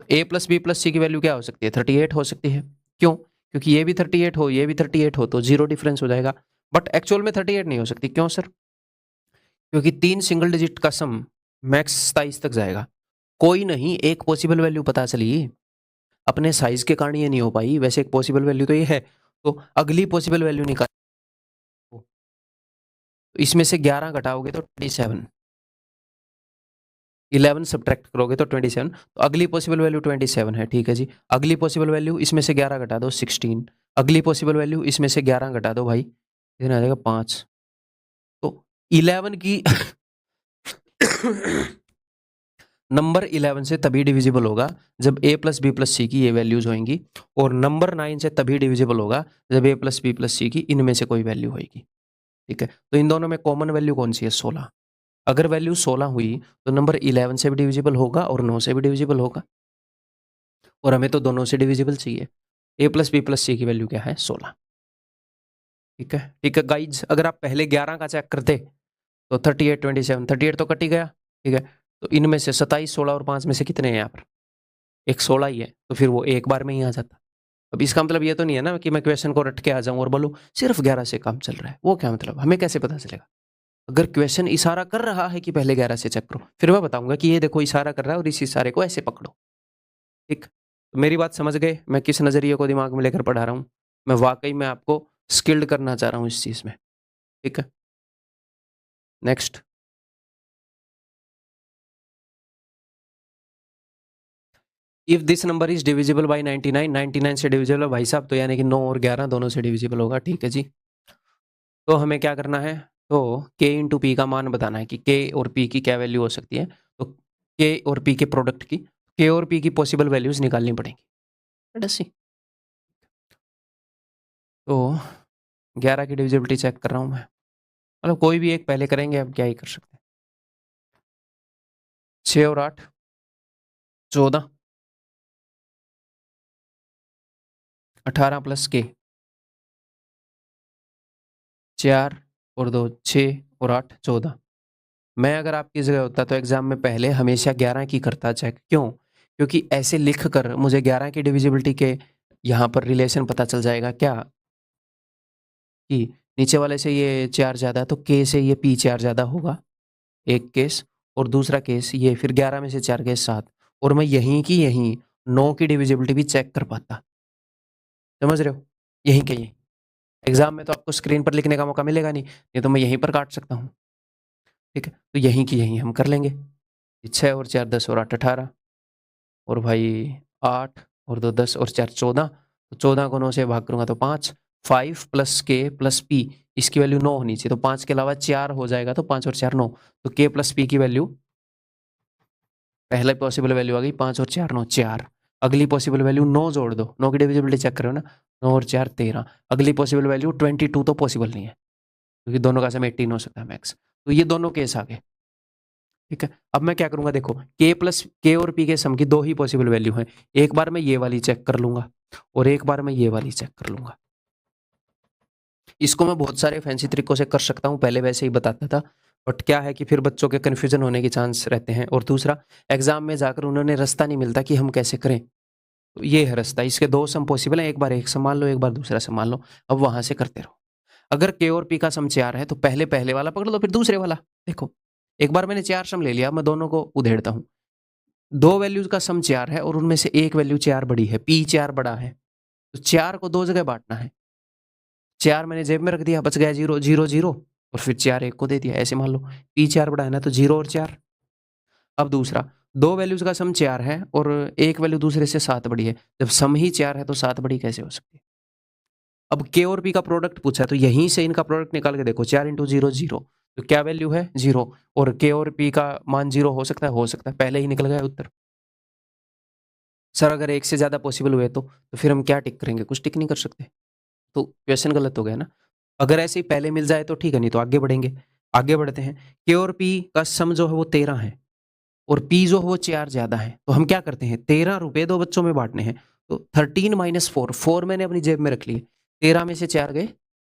ए प्लस बी प्लस सी की वैल्यू क्या हो सकती है? 38 हो सकती है। क्यों? क्योंकि ये भी 38 हो ये भी 38 हो तो जीरो डिफरेंस हो जाएगा। बट एक्चुअल में 38 नहीं हो सकती। क्यों सर? क्योंकि 3 सिंगल डिजिट का सम मैक्स 27 तक जाएगा। कोई नहीं, एक पॉसिबल वैल्यू पता चली, अपने साइज के कारण ये नहीं हो पाई। वैसे एक पॉसिबल वैल्यू तो ये है, तो अगली पॉसिबल वैल्यू निकाल। तो इसमें से 11 घटाओगे तो 27, 11 सब्ट्रैक्ट करोगे तो 27। तो अगली पॉसिबल वैल्यू 27 है। ठीक है जी, अगली पॉसिबल वैल्यू इसमें से 11 घटा दो 16। अगली पॉसिबल वैल्यू इसमें से 11 घटा दो भाई, कितना आ जाएगा? 5। तो 11 की नंबर 11 से तभी डिविजिबल होगा जब ए प्लस बी प्लस सी की ये वैल्यूज होंगी, और नंबर 9 से तभी डिविजिबल होगा जब ए प्लस बी प्लस सी की इनमें से कोई वैल्यू होगी। ठीक है, तो इन दोनों में कॉमन वैल्यू कौन सी है? 16। अगर वैल्यू 16 हुई तो नंबर 11 से भी डिविजिबल होगा और 9 से भी डिविजिबल होगा, और हमें तो दोनों से डिविजिबल चाहिए। ए प्लस बी प्लस सी की वैल्यू क्या है? 16। ठीक है, ठीक है गाइज, अगर आप पहले 11 का चेक करते तो 38 27, 38 तो कट ही गया। ठीक है, तो इनमें से 27 16 और 5 में से कितने हैं यहाँ पर? एक 16 ही है, तो फिर वो एक बार में ही आ जाता। अब इसका मतलब ये तो नहीं है ना कि मैं क्वेश्चन को रट के आ जाऊं और बोलूं सिर्फ 11 से काम चल रहा है। वो क्या मतलब? हमें कैसे पता चलेगा? अगर क्वेश्चन इशारा कर रहा है कि पहले 11 से चेक करो, फिर मैं बताऊंगा कि ये देखो इशारा कर रहा है और इस इशारे को ऐसे पकड़ो। ठीक, तो मेरी बात समझ गए मैं किस नजरिए को दिमाग में लेकर पढ़ा रहा हूँ? मैं वाकई में आपको स्किल्ड करना चाह रहा हूँ इस चीज में। ठीक है, next. If this number is divisible by 99, 99 से डिविजिबल है भाई साहब, तो यानी कि 9 और 11 दोनों से डिविजिबल होगा। ठीक है जी, तो हमें क्या करना है? तो k इंटू पी का मान बताना है कि k और p की क्या वैल्यू हो सकती है। तो के और पी के प्रोडक्ट की, के और पी की पॉसिबल वैल्यूज निकालनी पड़ेंगी। सी तो 11 की डिविजिबिलिटी चेक कर रहा हूँ मैं, मतलब कोई भी एक पहले करेंगे, अब क्या ही कर सकते हैं। 6 और 8 14, 18 प्लस के 4 और 2 6 और 8 14। मैं अगर आपकी जगह होता तो एग्जाम में पहले हमेशा 11 की करता चेक। क्यों? क्योंकि ऐसे लिख कर मुझे 11 की डिविजिबिलिटी के यहाँ पर रिलेशन पता चल जाएगा क्या, कि नीचे वाले से ये 4 ज़्यादा तो के से ये पी 4 ज़्यादा होगा, एक केस। और दूसरा केस ये फिर 11 में से 4 गए 7, और मैं यहीं की यहीं 9 की डिविजिबिलिटी भी चेक कर पाता। समझ रहे हो? यहीं के यहीं। एग्जाम में तो आपको स्क्रीन पर लिखने का मौका मिलेगा नहीं, ये तो मैं यहीं पर काट सकता हूँ। ठीक है, तो यहीं की यहीं हम कर लेंगे। 6 और 4 10 और 8 18, और भाई 8 और 2 10 और 4 14, तो 14 को 9 से भाग करूंगा तो 5, 5 प्लस के प्लस पी, इसकी वैल्यू 9 होनी चाहिए, तो 5 के अलावा 4 हो जाएगा, तो 5 और 4 9, तो के प्लस पी की वैल्यू, पहले पॉसिबल वैल्यू आ गई 5 और 4 9 4, अगली पॉसिबल वैल्यू 9 जोड़ दो, 9 की डिविजिबिलिटी चेक करो ना, 9 और 4 13, अगली पॉसिबल वैल्यू 22 तो पॉसिबल नहीं है, क्योंकि दोनों का सम 18 हो सकता है मैक्स, तो ये दोनों केस आ गए। ठीक है, अब मैं क्या करूंगा, देखो के प्लस के और पी के सम की 2 ही पॉसिबल वैल्यू है, एक बार मैं ये वाली चेक कर लूंगा और एक बार मैं ये वाली चेक कर लूंगा। इसको मैं बहुत सारे फैंसी तरीकों से कर सकता हूँ, पहले वैसे ही बताता था, बट क्या है कि फिर बच्चों के कन्फ्यूजन होने के चांस रहते हैं, और दूसरा एग्जाम में जाकर उन्होंने रास्ता नहीं मिलता कि हम कैसे करें, तो ये है रास्ता। इसके 2 सम पॉसिबल है, एक बार एक संभाल लो, एक बार दूसरा संभाल लो, अब वहां से करते रहो। अगर के और पी का सम 4 है तो पहले पहले वाला पकड़ लो, फिर दूसरे वाला। देखो एक बार मैंने 4 सम ले लिया, मैं दोनों को उधेड़ता हूँ, 2 वैल्यूज का सम 4 है और उनमें से एक वैल्यू 4 बड़ी है, पी 4 बड़ा है, तो 4 को 2 जगह बांटना है। 4 मैंने जेब में रख दिया, बच गया 0 0 0, और फिर 4 एक को दे दिया, ऐसे मान लो पी 4 बड़ा है ना, तो 0 और 4। अब दूसरा, 2 वैल्यूज का सम 4 है और एक वैल्यू दूसरे से 7 बड़ी है, जब सम ही 4 है तो 7 बड़ी कैसे हो सकती है? अब के और पी का प्रोडक्ट पूछा, तो यहीं से इनका प्रोडक्ट निकाल के देखो, 4 इंटू 0 0, तो क्या वैल्यू है 0, और के और पी का मान 0 हो सकता है, हो सकता है, पहले ही निकल गया उत्तर। सर अगर एक से ज्यादा पॉसिबल हुए तो फिर हम क्या टिक करेंगे? कुछ टिक नहीं कर सकते, तो क्वेश्चन गलत हो गया ना। अगर ऐसे ही पहले मिल जाए तो ठीक है, नहीं तो आगे बढ़ेंगे। आगे बढ़ते हैं, के और पी का सम जो है वो 13 है और पी जो है वो 4 ज्यादा है, तो हम क्या करते हैं, 13 रुपए दो बच्चों में बांटने हैं, तो 13 माइनस 4, 4 मैंने अपनी जेब में रख लिए, 13 में से 4 गए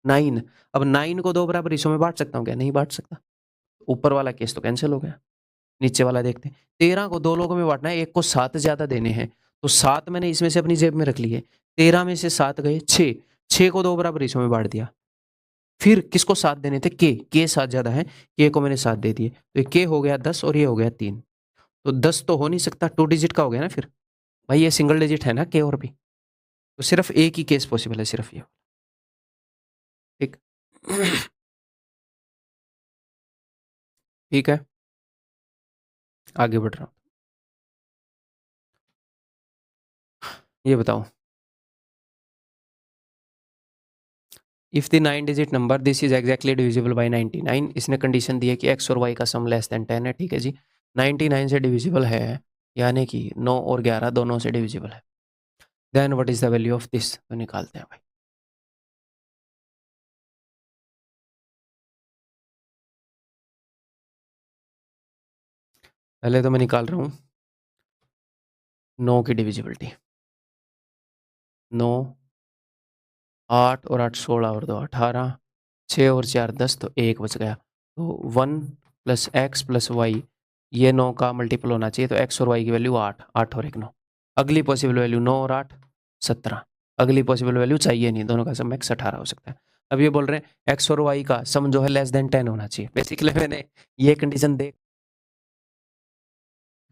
9, अब 9 को 2 बराबर हिस्सों में बांट सकता हूँ क्या? नहीं बांट सकता, ऊपर वाला केस तो कैंसिल हो गया। नीचे वाला देखते हैं, 13 को 2 लोगों में बांटना है, एक को 7 ज्यादा देने हैं, तो 7 मैंने इसमें से अपनी जेब में रख लिए, 13 में से 7 गए 6, 6 को 2 बराबर हिस्सों में बांट दिया। फिर किसको 7 देने थे? के 7 ज्यादा है, के को मैंने 7 दे दिए, तो के हो गया 10 और ये हो गया 3, तो 10 तो हो नहीं सकता, 2 डिजिट का हो गया ना फिर। भाई ये सिंगल डिजिट है ना के और पी, तो सिर्फ एक ही केस पॉसिबल है, सिर्फ ये। ठीक ठीक है, आगे बढ़ रहा हूँ। ये बताओ, if the 9 digit number this is exactly divisible by 99, इसने कंडीशन दी है कि एक्स और वाई का सम लेस देन 10 है। ठीक है जी, 99 से डिविजिबल है, यानी कि 9 और 11 दोनों से डिविजिबल है, then what is the value of this, तो निकालते हैं भाई। पहले तो मैं निकाल रहा हूँ 9 की डिविजिबिलिटी, 9, 8 और 8 16 और 2 18, 6 और 4 10, तो 1 बच गया, तो 1 प्लस एक्स प्लस वाई, ये 9 का मल्टीपल होना चाहिए, तो एक्स और वाई की वैल्यू 8, 8 और 1 9, अगली पॉसिबल वैल्यू 9 और 8 17, अगली पॉसिबल वैल्यू चाहिए नहीं, दोनों का सम एक्स 18 हो सकता है। अब ये बोल रहे हैं एक्स और वाई का सम जो है लेस देन 10 होना चाहिए। बेसिकली मैंने ये कंडीशन देख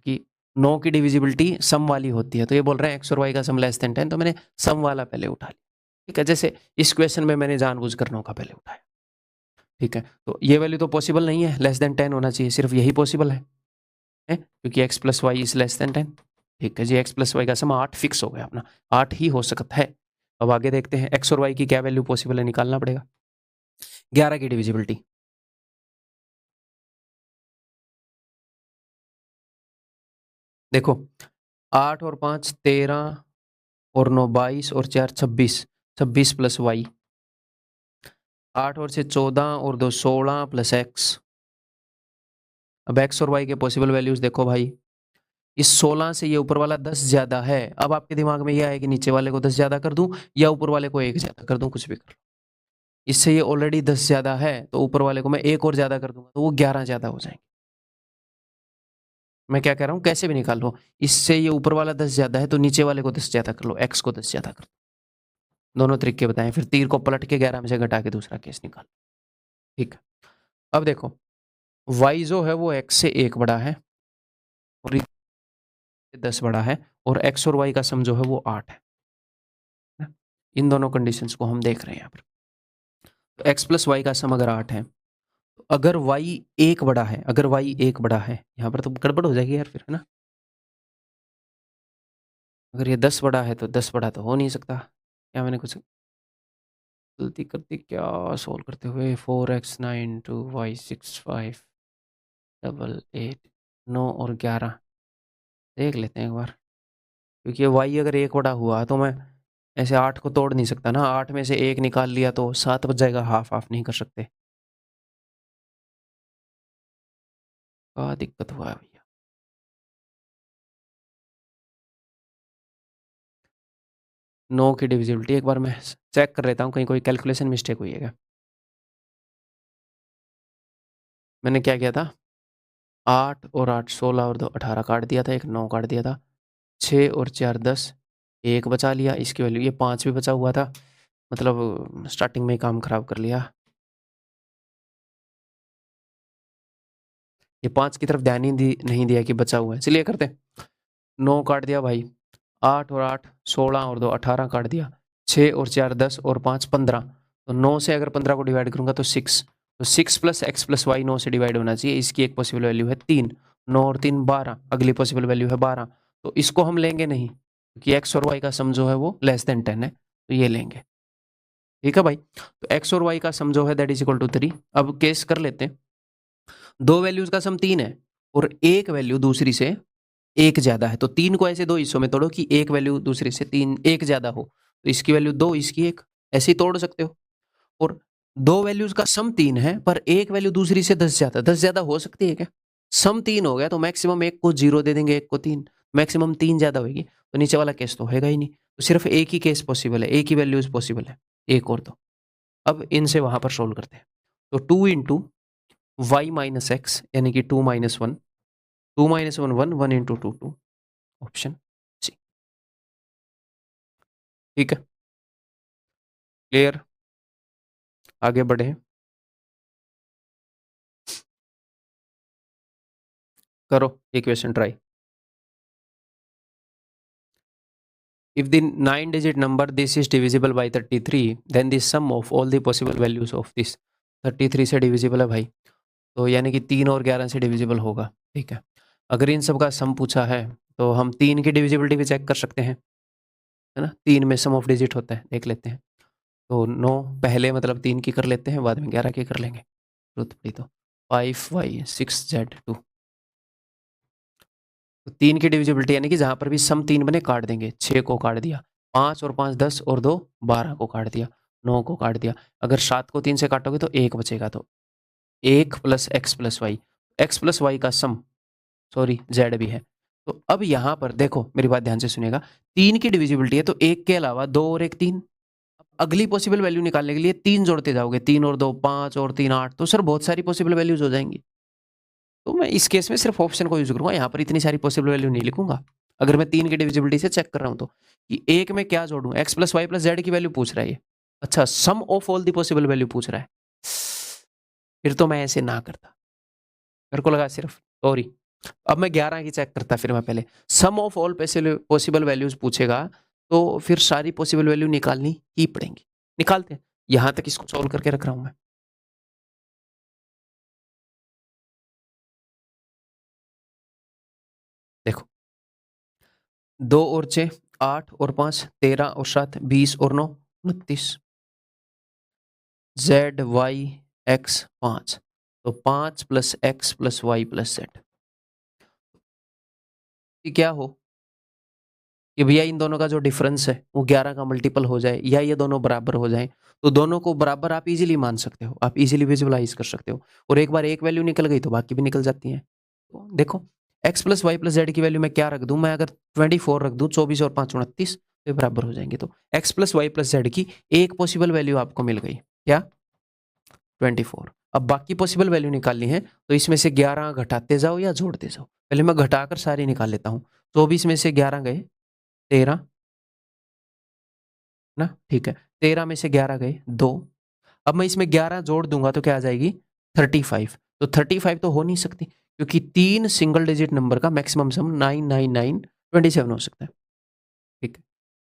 कि 9 की डिविजिबिलिटी सम वाली होती है, तो ये बोल रहे हैं एक्स और वाई का सम लेस देन 10, तो मैंने सम वाला पहले उठा लिया। ठीक है, जैसे इस क्वेश्चन में मैंने जानबूझ कर 9 का पहले उठाया। ठीक है, तो ये वैल्यू तो पॉसिबल नहीं है, लेस देन 10 होना चाहिए, सिर्फ यही पॉसिबल है क्योंकि x plus y is less than 10। ठीक है जी, एक्स प्लस वाई का सम 8 फिक्स हो गया अपना, 8 ही हो सकता है। अब आगे देखते हैं एक्स और वाई की क्या वैल्यू पॉसिबल है, निकालना पड़ेगा। 11 की डिविजिबिलिटी, देखो 8 और 5 13 और 9 22 और 4 26, 26 प्लस वाई, 8 और 6 14 और 2 16 प्लस एक्स। अब एक्स और वाई के पॉसिबल वैल्यूज देखो भाई, इस 16 से ये ऊपर वाला 10 ज्यादा है। अब आपके दिमाग में ये है कि नीचे वाले को 10 ज्यादा कर दूं या ऊपर वाले को 1 ज्यादा कर दूं, कुछ भी कर लो। इससे ये ऑलरेडी 10 ज्यादा है तो ऊपर वाले को मैं 1 और ज्यादा कर दूंगा तो वो 11 ज्यादा हो जाएंगे। मैं क्या कह रहा हूँ, कैसे भी निकाल लो। इससे ये ऊपर वाला 10 ज्यादा है तो नीचे वाले को 10 ज्यादा कर लो, एक्स को 10 ज्यादा कर लो। दोनों तरीके बताएं, फिर तीर को पलट के 11 में से घटा के दूसरा केस निकाल। ठीक है, अब देखो वाई जो है वो एक्स से 1 बड़ा है और 10 बड़ा है, और एक्स और वाई का सम जो है वो 8 है। इन दोनों कंडीशंस को हम देख रहे हैं यहाँ पर। तो एक्स प्लस वाई का सम अगर 8 है, तो अगर वाई 1 बड़ा है, अगर वाई 1 बड़ा है, यहाँ पर तो गड़बड़ हो जाएगी यार फिर, है ना। अगर ये 10 बड़ा है तो 10 बड़ा तो हो नहीं सकता। क्या मैंने कुछ गलती कर दी क्या सोल्व करते हुए? 4x 9 2y 6 5 डबल 8 9 और 11 देख लेते हैं एक बार, क्योंकि y अगर 1 बड़ा हुआ तो मैं ऐसे 8 को तोड़ नहीं सकता ना। 8 में से 1 निकाल लिया तो 7 बच जाएगा, हाफ हाफ नहीं कर सकते। क्या दिक्कत हुआ है भैया? 9 की डिविजिबिलिटी एक बार मैं चेक कर लेता हूँ, कहीं कोई कैलकुलेशन मिस्टेक हुई है क्या। मैंने क्या किया था, 8 और 8 16 और 2 18 काट दिया था, एक 9 काट दिया था, 6 और 4 10, एक बचा लिया, इसकी वैल्यू ये 5 भी बचा हुआ था, मतलब स्टार्टिंग में ही काम खराब कर लिया। ये 5 की तरफ ध्यान ही नहीं दिया कि बचा हुआ है। चलिए करते हैं, 9 काट दिया भाई, 8 और 8 16 और 2 18 काट दिया, 6 और 4 10 और 5 15, तो 9 से अगर 15 को डिवाइड करूंगा तो 6, तो 6 प्लस एक्स प्लस वाई 9 से डिवाइड होना चाहिए। इसकी एक पॉसिबल वैल्यू है 3, 9 और 3 12, अगली पॉसिबल वैल्यू है 12, तो इसको हम लेंगे नहीं क्योंकि एक्स और वाई का सम जो है वो लेस देन 10 है, तो ये लेंगे। ठीक है भाई, तो एक्स और वाई का सम जो है दैट इज इक्वल टू 3। अब केस कर लेते हैं, दो वैल्यूज का सम 3 है और एक वैल्यू दूसरी से 1 ज्यादा है, तो 3 को ऐसे दो हिस्सों में तोड़ो कि एक वैल्यू दूसरे से 3 1 ज्यादा हो, तो इसकी वैल्यू 2 इसकी 1, ऐसे ही तोड़ सकते हो। और दो वैल्यूज का सम 3 है पर एक वैल्यू दूसरी से 10 ज्यादा हो सकती है क्या? सम 3 हो गया तो मैक्सिमम एक को 0 दे देंगे, एक को 3, मैक्सिमम 3 ज्यादा होगी, तो नीचे वाला केस तो होगा ही नहीं, तो सिर्फ एक ही केस पॉसिबल है, एक ही वैल्यूज पॉसिबल है, एक और दो। अब इनसे वहां पर सोल्व करते हैं, तो 2 इंटू वाई माइनस एक्स यानी कि 2 minus 1, 2 minus 1 1, 1 into 2 2, option C. ठीक है, क्लियर, आगे बढ़े, करो equation try. If the 9-digit number this is divisible by 33, then the sum of all the possible values of this 33 से डिविजिबल है भाई, तो यानी कि 3 और 11 से डिविजिबल होगा। ठीक है, अगर इन सब का सम पूछा है तो हम 3 की डिविजिबिलिटी भी चेक कर सकते हैं, है ना। 3 में सम ऑफ डिजिट होता है, देख लेते हैं। तो 9 पहले मतलब 3 की कर लेते हैं, बाद में 11 की कर लेंगे, जरूरत पड़ी तो। 5y 6z2, तो 3 की डिविजिबिलिटी यानी कि जहां पर भी सम 3 बने काट देंगे। 6 को काट दिया, 5 और 5 10 और 2 12 को काट दिया, 9 को काट दिया। अगर 7 को 3 से काटोगे तो 1 बचेगा, तो 1 plus x plus y, x plus y का सम, सॉरी जेड भी है। तो अब यहां पर देखो, मेरी बात ध्यान से सुनिएगा, 3 की डिविजिबिलिटी है तो 1 के अलावा 2 और 1 3, अगली पॉसिबल वैल्यू निकालने के लिए 3 जोड़ते जाओगे, 3 और 2 5 और 3 8, तो सर बहुत सारी पॉसिबल वैल्यूज हो जाएंगी। तो मैं इस केस में सिर्फ ऑप्शन को यूज करूंगा, यहाँ पर इतनी सारी पॉसिबल वैल्यू नहीं लिखूंगा। अगर मैं 3 की डिविजिबिलिटी से चेक कर रहा हूं तो कि एक में क्या जोड़ूं, X plus Y plus Z की वैल्यू पूछ रहा है ये। अच्छा, sum of all the possible value पूछ रहा है, फिर तो मैं ऐसे ना करता, मेरे को लगा सिर्फ, सॉरी। अब मैं 11 की चेक करता, फिर मैं पहले सम ऑफ ऑल पॉसिबल वैल्यूज पूछेगा तो फिर सारी पॉसिबल वैल्यू निकालनी ही पड़ेंगी। निकालते हैं, यहां तक इसको सॉल्व करके रख रहा हूं मैं। देखो, 2 और 6 8 और 5 13 और 7 20 और 9 29, जेड वाई एक्स 5, तो 5 plus x plus Y plus z. कि क्या हो कि भैया इन दोनों का जो डिफरेंस है वो 11 का मल्टीपल हो जाए या ये दोनों बराबर हो जाएं, तो दोनों को बराबर आप इजीली मान सकते हो, आप इजीली विजुअलाइज कर सकते हो। और एक बार एक वैल्यू निकल गई तो बाकी भी निकल जाती हैं। तो देखो x plus Y plus Z की वैल्यू मैं क्या रख दूं, मैं अगर 24 रख दूं, 24 और 5 29, तो ये बराबर हो जाएंगे। तो x plus Y plus Z की एक पॉसिबल वैल्यू आपको मिल गई, क्या 24। अब बाकी पॉसिबल वैल्यू निकालनी है, तो इसमें से 11 घटाते जाओ या जोड़ते जाओ। पहले मैं घटाकर सारी निकाल लेता हूँ। 24 में से 11 गए 13 ना, ठीक है। 13 में से 11 गए 2। अब मैं इसमें 11 जोड़ दूंगा तो क्या आ जाएगी 35। तो 35 तो हो नहीं सकती, क्योंकि 3 सिंगल डिजिट नंबर का मैक्सिमम सम 99927 हो सकता है। ठीक है,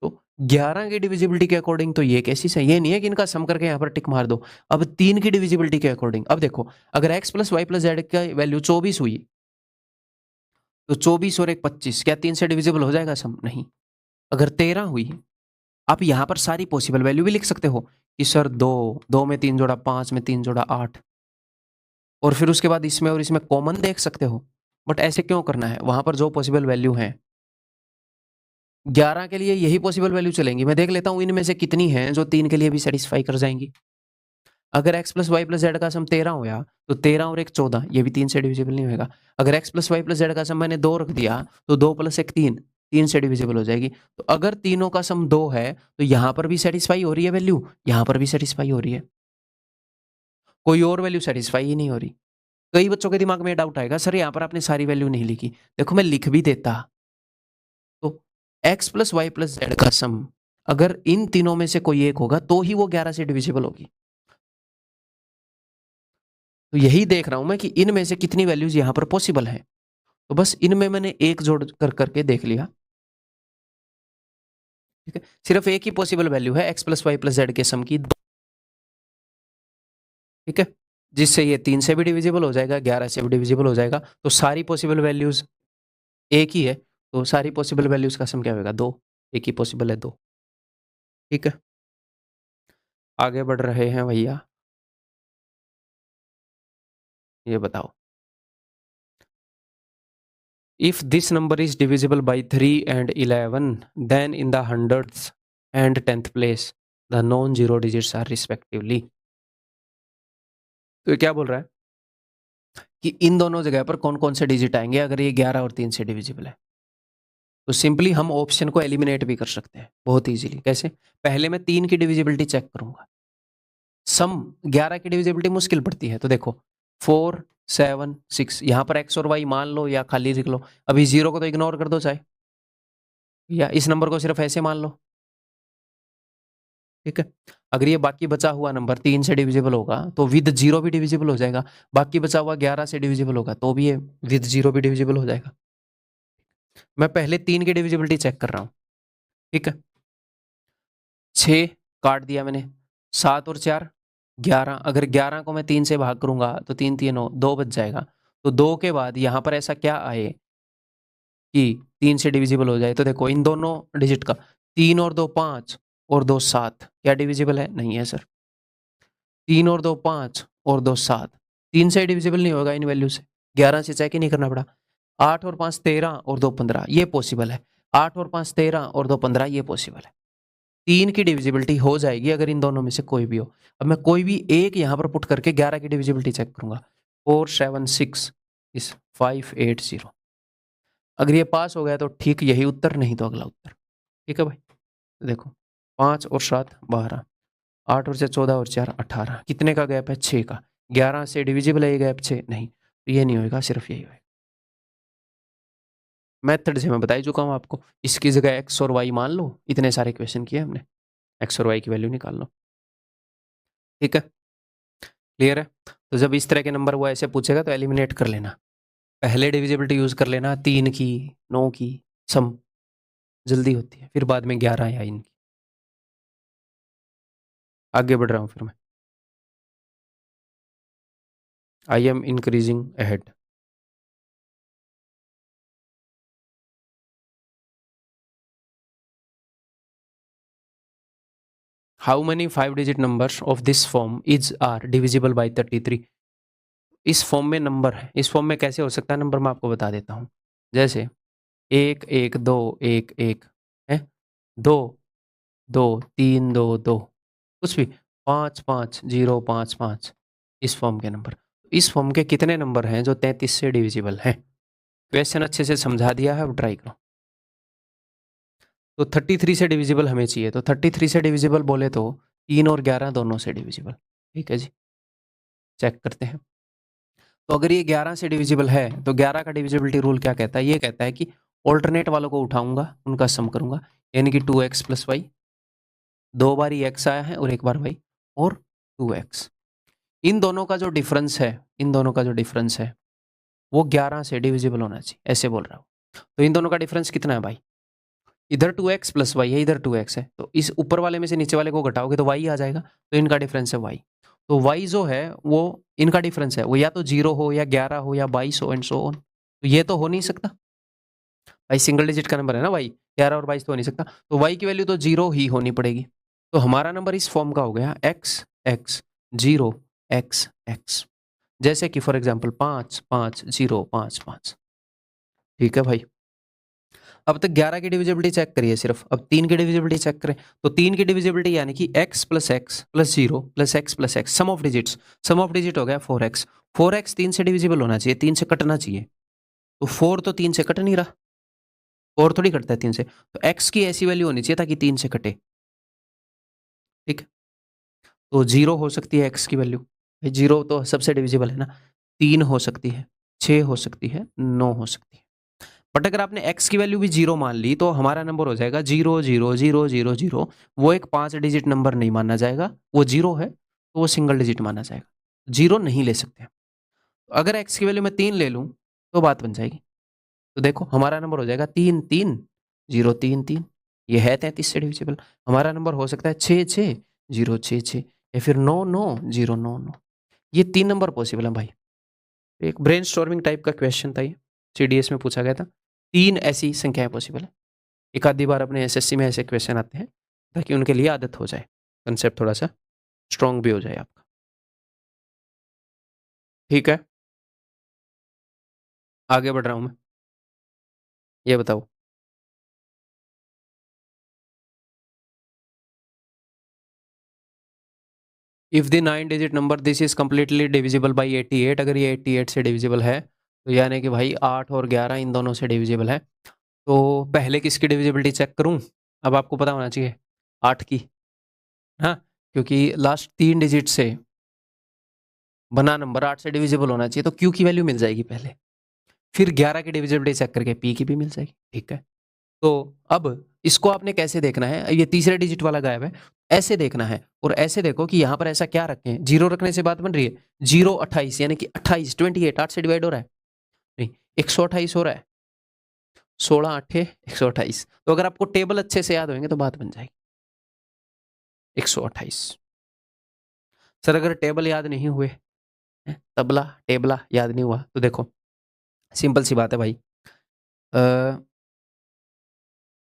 तो 11 की डिविजिबिलिटी के अकॉर्डिंग तो ये कैसी है, ये नहीं है कि इनका सम करके यहाँ पर टिक मार दो। अब 3 की डिविजिबिलिटी के अकॉर्डिंग अब देखो, अगर x plus Y plus z का वैल्यू 24 हुई, तो 24 और एक 25, क्या 3 से डिविजिबल हो जाएगा सम? नहीं। अगर 13 हुई, आप यहां पर सारी पॉसिबल वैल्यू भी लिख सकते हो कि सर 2, 2 में 3 जोड़ा 5 में 3 जोड़ा 8, और फिर उसके बाद इसमें और इसमें कॉमन देख सकते हो। बट ऐसे क्यों करना है, वहां पर जो पॉसिबल वैल्यू है 11 के लिए यही पॉसिबल वैल्यू चलेंगी। मैं देख लेता हूं इनमें से कितनी है जो 3 के लिए भी सेटिस्फाई कर जाएंगी। अगर x plus Y plus z का सम 13 होया, तो 13 और एक 14, ये भी 3 से डिविजिबल नहीं होगा। अगर x plus Y plus z का सम मैंने 2 रख दिया, तो 2 प्लस एक 3, 3 से डिविजिबल हो जाएगी। तो अगर तीनों का सम 2 है, तो यहां पर भी सेटिस्फाई हो रही है वैल्यू, यहां पर भी सेटिस्फाई हो रही है, कोई और वैल्यू सेटिस्फाई ही नहीं हो रही। कई बच्चों के दिमाग में डाउट आएगा, सर यहाँ पर आपने सारी वैल्यू नहीं लिखी। देखो मैं लिख भी देता, तो x plus Y plus z का सम अगर इन तीनों में से कोई एक होगा तो ही वो 11 से डिविजिबल होगी। तो यही देख रहा हूं मैं कि इनमें से कितनी वैल्यूज यहां पर पॉसिबल है। तो बस इनमें मैंने एक जोड़ कर करके देख लिया। ठीक है, सिर्फ एक ही पॉसिबल वैल्यू है x plus Y plus z के सम की 2। ठीक है, जिससे ये 3 से भी डिविजिबल हो जाएगा, 11 से भी डिविजिबल हो जाएगा। तो सारी पॉसिबल वैल्यूज एक ही है, तो सारी पॉसिबल वैल्यूज का सम क्या होगा 2। एक ही पॉसिबल है 2। ठीक है, आगे बढ़ रहे हैं भैया, ये बताओ, if this number is divisible by 3 and 11, then in the hundredths and 10th place the non-zero digits are respectively। तो ये क्या बोल रहा है कि इन दोनों जगह पर कौन कौन से डिजिट आएंगे अगर ये 11 और 3 से डिविजिबल है। तो सिंपली हम ऑप्शन को एलिमिनेट भी कर सकते हैं बहुत इजीली। कैसे? पहले मैं 3 की डिविजिबिलिटी चेक करूंगा। सम 11 की डिविजिबिलिटी मुश्किल पड़ती है, तो देखो 4 7 6, यहां पर x और y मान लो या खाली लिख लो। अभी 0 को तो इग्नोर कर दो चाहे, या इस नंबर को सिर्फ ऐसे मान लो। ठीक है, अगर ये बाकी बचा हुआ नंबर 3 से डिविजिबल होगा तो विद 0 भी डिविजिबल हो जाएगा। बाकी बचा हुआ 11 से डिविजिबल होगा तो भी ये विद 0 भी डिविजिबल हो जाएगा। मैं पहले 3 की डिविजिबिलिटी चेक कर रहा हूं। ठीक है, 6 काट दिया मैंने, 7 और 4 11। अगर 11 को मैं 3 से भाग करूंगा तो 3 3 9, 2 बच जाएगा। तो 2 के बाद यहां पर ऐसा क्या आए कि 3 से डिविजिबल हो जाए, तो देखो इन दोनों डिजिट का 3 और 2 5 और 2 7, क्या डिविजिबल है? नहीं है सर। 3 और 2 5 और 2 7, 3 से डिविजिबल नहीं होगा इन वैल्यू से, 11 से चेक ही नहीं करना पड़ा। 8 और 5 13 और 2 15, ये पॉसिबल है। 8 और 5 13 और 2 15, ये पॉसिबल है। 3 की डिविजिबिलिटी हो जाएगी अगर इन दोनों में से कोई भी हो। अब मैं कोई भी एक यहाँ पर पुट करके 11 की डिविजिबिलिटी चेक करूंगा। 4 7 6 इस 5 8 0। अगर ये पास हो गया तो ठीक यही उत्तर, नहीं तो अगला उत्तर। ठीक है भाई, देखो 5 और 7 12, 8 और 6 14 और 4 18, कितने का गैप है? 6 का। 11 से डिविजिबल है ये गैप 6, नहीं तो ये नहीं होगा, सिर्फ यही होगा। मेथड से मैं बता ही चुका हूँ आपको, इसकी जगह एक्स और वाई मान लो, इतने सारे क्वेश्चन किए हमने, एक्स और वाई की वैल्यू निकाल लो। ठीक है, क्लियर है? तो जब इस तरह के नंबर वो ऐसे पूछेगा तो एलिमिनेट कर लेना, पहले डिविजिबिलिटी यूज कर लेना 3 की 9 की, सम जल्दी होती है, फिर बाद में 11 या इनकी। आगे बढ़ रहा हूँ फिर मैं, I am increasing ahead. How many 5 digit numbers of this form is are divisible by 33। इस फॉर्म में नंबर है, इस फॉर्म में कैसे हो सकता है नंबर, मैं आपको बता देता हूँ। जैसे 1 1 2 1 1 है 2 2 3 2 2 कुछ भी 5 5 0 5 5 इस फॉर्म के नंबर। इस फॉर्म के कितने नंबर हैं जो 33 से डिविजिबल हैं? क्वेश्चन अच्छे से समझा दिया है, अब ट्राई करो। तो 33 से डिविजिबल हमें चाहिए, तो 33 से डिविजिबल बोले तो 3 और 11 दोनों से डिविजिबल। ठीक है जी, चेक करते हैं। तो अगर ये 11 से डिविजिबल है तो 11 का डिविजिबिलिटी रूल क्या कहता है? ये कहता है कि ऑल्टरनेट वालों को उठाऊंगा, उनका सम करूंगा, यानी कि 2x प्लस वाई, 2 बार ही x आया है और 1 बार वाई, और 2x। इन दोनों का जो डिफरेंस है, इन दोनों का जो डिफरेंस है वो 11 से डिविजिबल होना चाहिए, ऐसे बोल रहा हूँ। तो इन दोनों का डिफरेंस कितना है भाई? इधर 2x प्लस वाई है, इधर 2x है, तो इस ऊपर वाले में से नीचे वाले को घटाओगे तो y आ जाएगा, तो इनका डिफरेंस है y। तो y जो है वो इनका डिफरेंस है, वो या तो 0 हो या 11 हो या 22 हो एंड सो ऑन। तो ये तो हो नहीं सकता भाई, सिंगल डिजिट का नंबर है ना y, 11 और 22 तो हो नहीं सकता, तो y की वैल्यू तो 0 ही होनी पड़ेगी। तो हमारा नंबर इस फॉर्म का हो गया x x 0 x x, जैसे कि फॉर एग्जाम्पल 5 5 0 5 5। ठीक है भाई, अब तक 11 की डिविजिबिलिटी चेक करिए सिर्फ, अब 3 की डिविजिबिलिटी चेक करें। तो 3 की डिविजिबिलिटी यानी कि x plus x plus 0 plus x plus x, sum of digits, sum of digit हो गया 4x। 4x 3 से डिविजिबल होना चाहिए, 3 से कटना चाहिए, तो 4 तो 3 से कट नहीं रहा, 4 थोड़ी कटता है 3 से, तो x की ऐसी वैल्यू होनी चाहिए ताकि 3 से कटे। ठीक, तो 0 हो सकती है x की वैल्यू, 0 तो सबसे डिविजिबल है ना, 3 हो सकती है, 6 हो सकती है, 9 हो सकती है। बट अगर आपने x की वैल्यू भी 0 मान ली तो हमारा नंबर हो जाएगा 0 0 0 0 0। वो एक 5 डिजिट नंबर नहीं माना जाएगा, वो 0 है तो वो सिंगल डिजिट माना जाएगा, 0 नहीं ले सकते। अगर x की वैल्यू मैं 3 ले लूँ तो बात बन जाएगी। तो देखो हमारा नंबर हो जाएगा 3 3 0 3 3, ये है 33 से डिविजिबल। हमारा नंबर हो सकता है 6 6 0 6 6, या फिर 9 9 0 9 9। ये 3 नंबर पॉसिबल है भाई। एक ब्रेनस्टॉर्मिंग टाइप का क्वेश्चन था ये, CDS में पूछा गया था। 3 ऐसी संख्याएं पॉसिबल है। एक आधी बार अपने SSC में ऐसे क्वेश्चन आते हैं ताकि उनके लिए आदत हो जाए, कंसेप्ट थोड़ा सा स्ट्रांग भी हो जाए आपका। ठीक है, आगे बढ़ रहा हूं मैं, ये बताओ। If the 9 digit number this is completely divisible by 88, अगर ये 88 से डिविजिबल है तो यानी कि भाई 8 और 11 इन दोनों से डिविजिबल है। तो पहले किसकी डिविजिबिलिटी चेक करूं? अब आपको पता होना चाहिए 8 की, हाँ, क्योंकि लास्ट 3 डिजिट से बना नंबर 8 से डिविजिबल होना चाहिए, तो Q की वैल्यू मिल जाएगी पहले, फिर 11 की डिविजिबिलिटी चेक करके P की भी मिल जाएगी। ठीक है, तो अब इसको आपने कैसे देखना है? ये तीसरे डिजिट वाला गायब है, ऐसे देखना है, और ऐसे देखो कि यहाँ पर ऐसा क्या रखें, 0 रखने से बात बन रही है। 0 28 यानी कि 28 28 8 से डिवाइड हो रहा है, नहीं 128 हो रहा है, 16 8 128। तो अगर आपको टेबल अच्छे से याद होंगे तो बात बन जाएगी 128। सर अगर टेबल याद नहीं हुए, तबला टेबला याद नहीं हुआ, तो देखो सिंपल सी बात है भाई।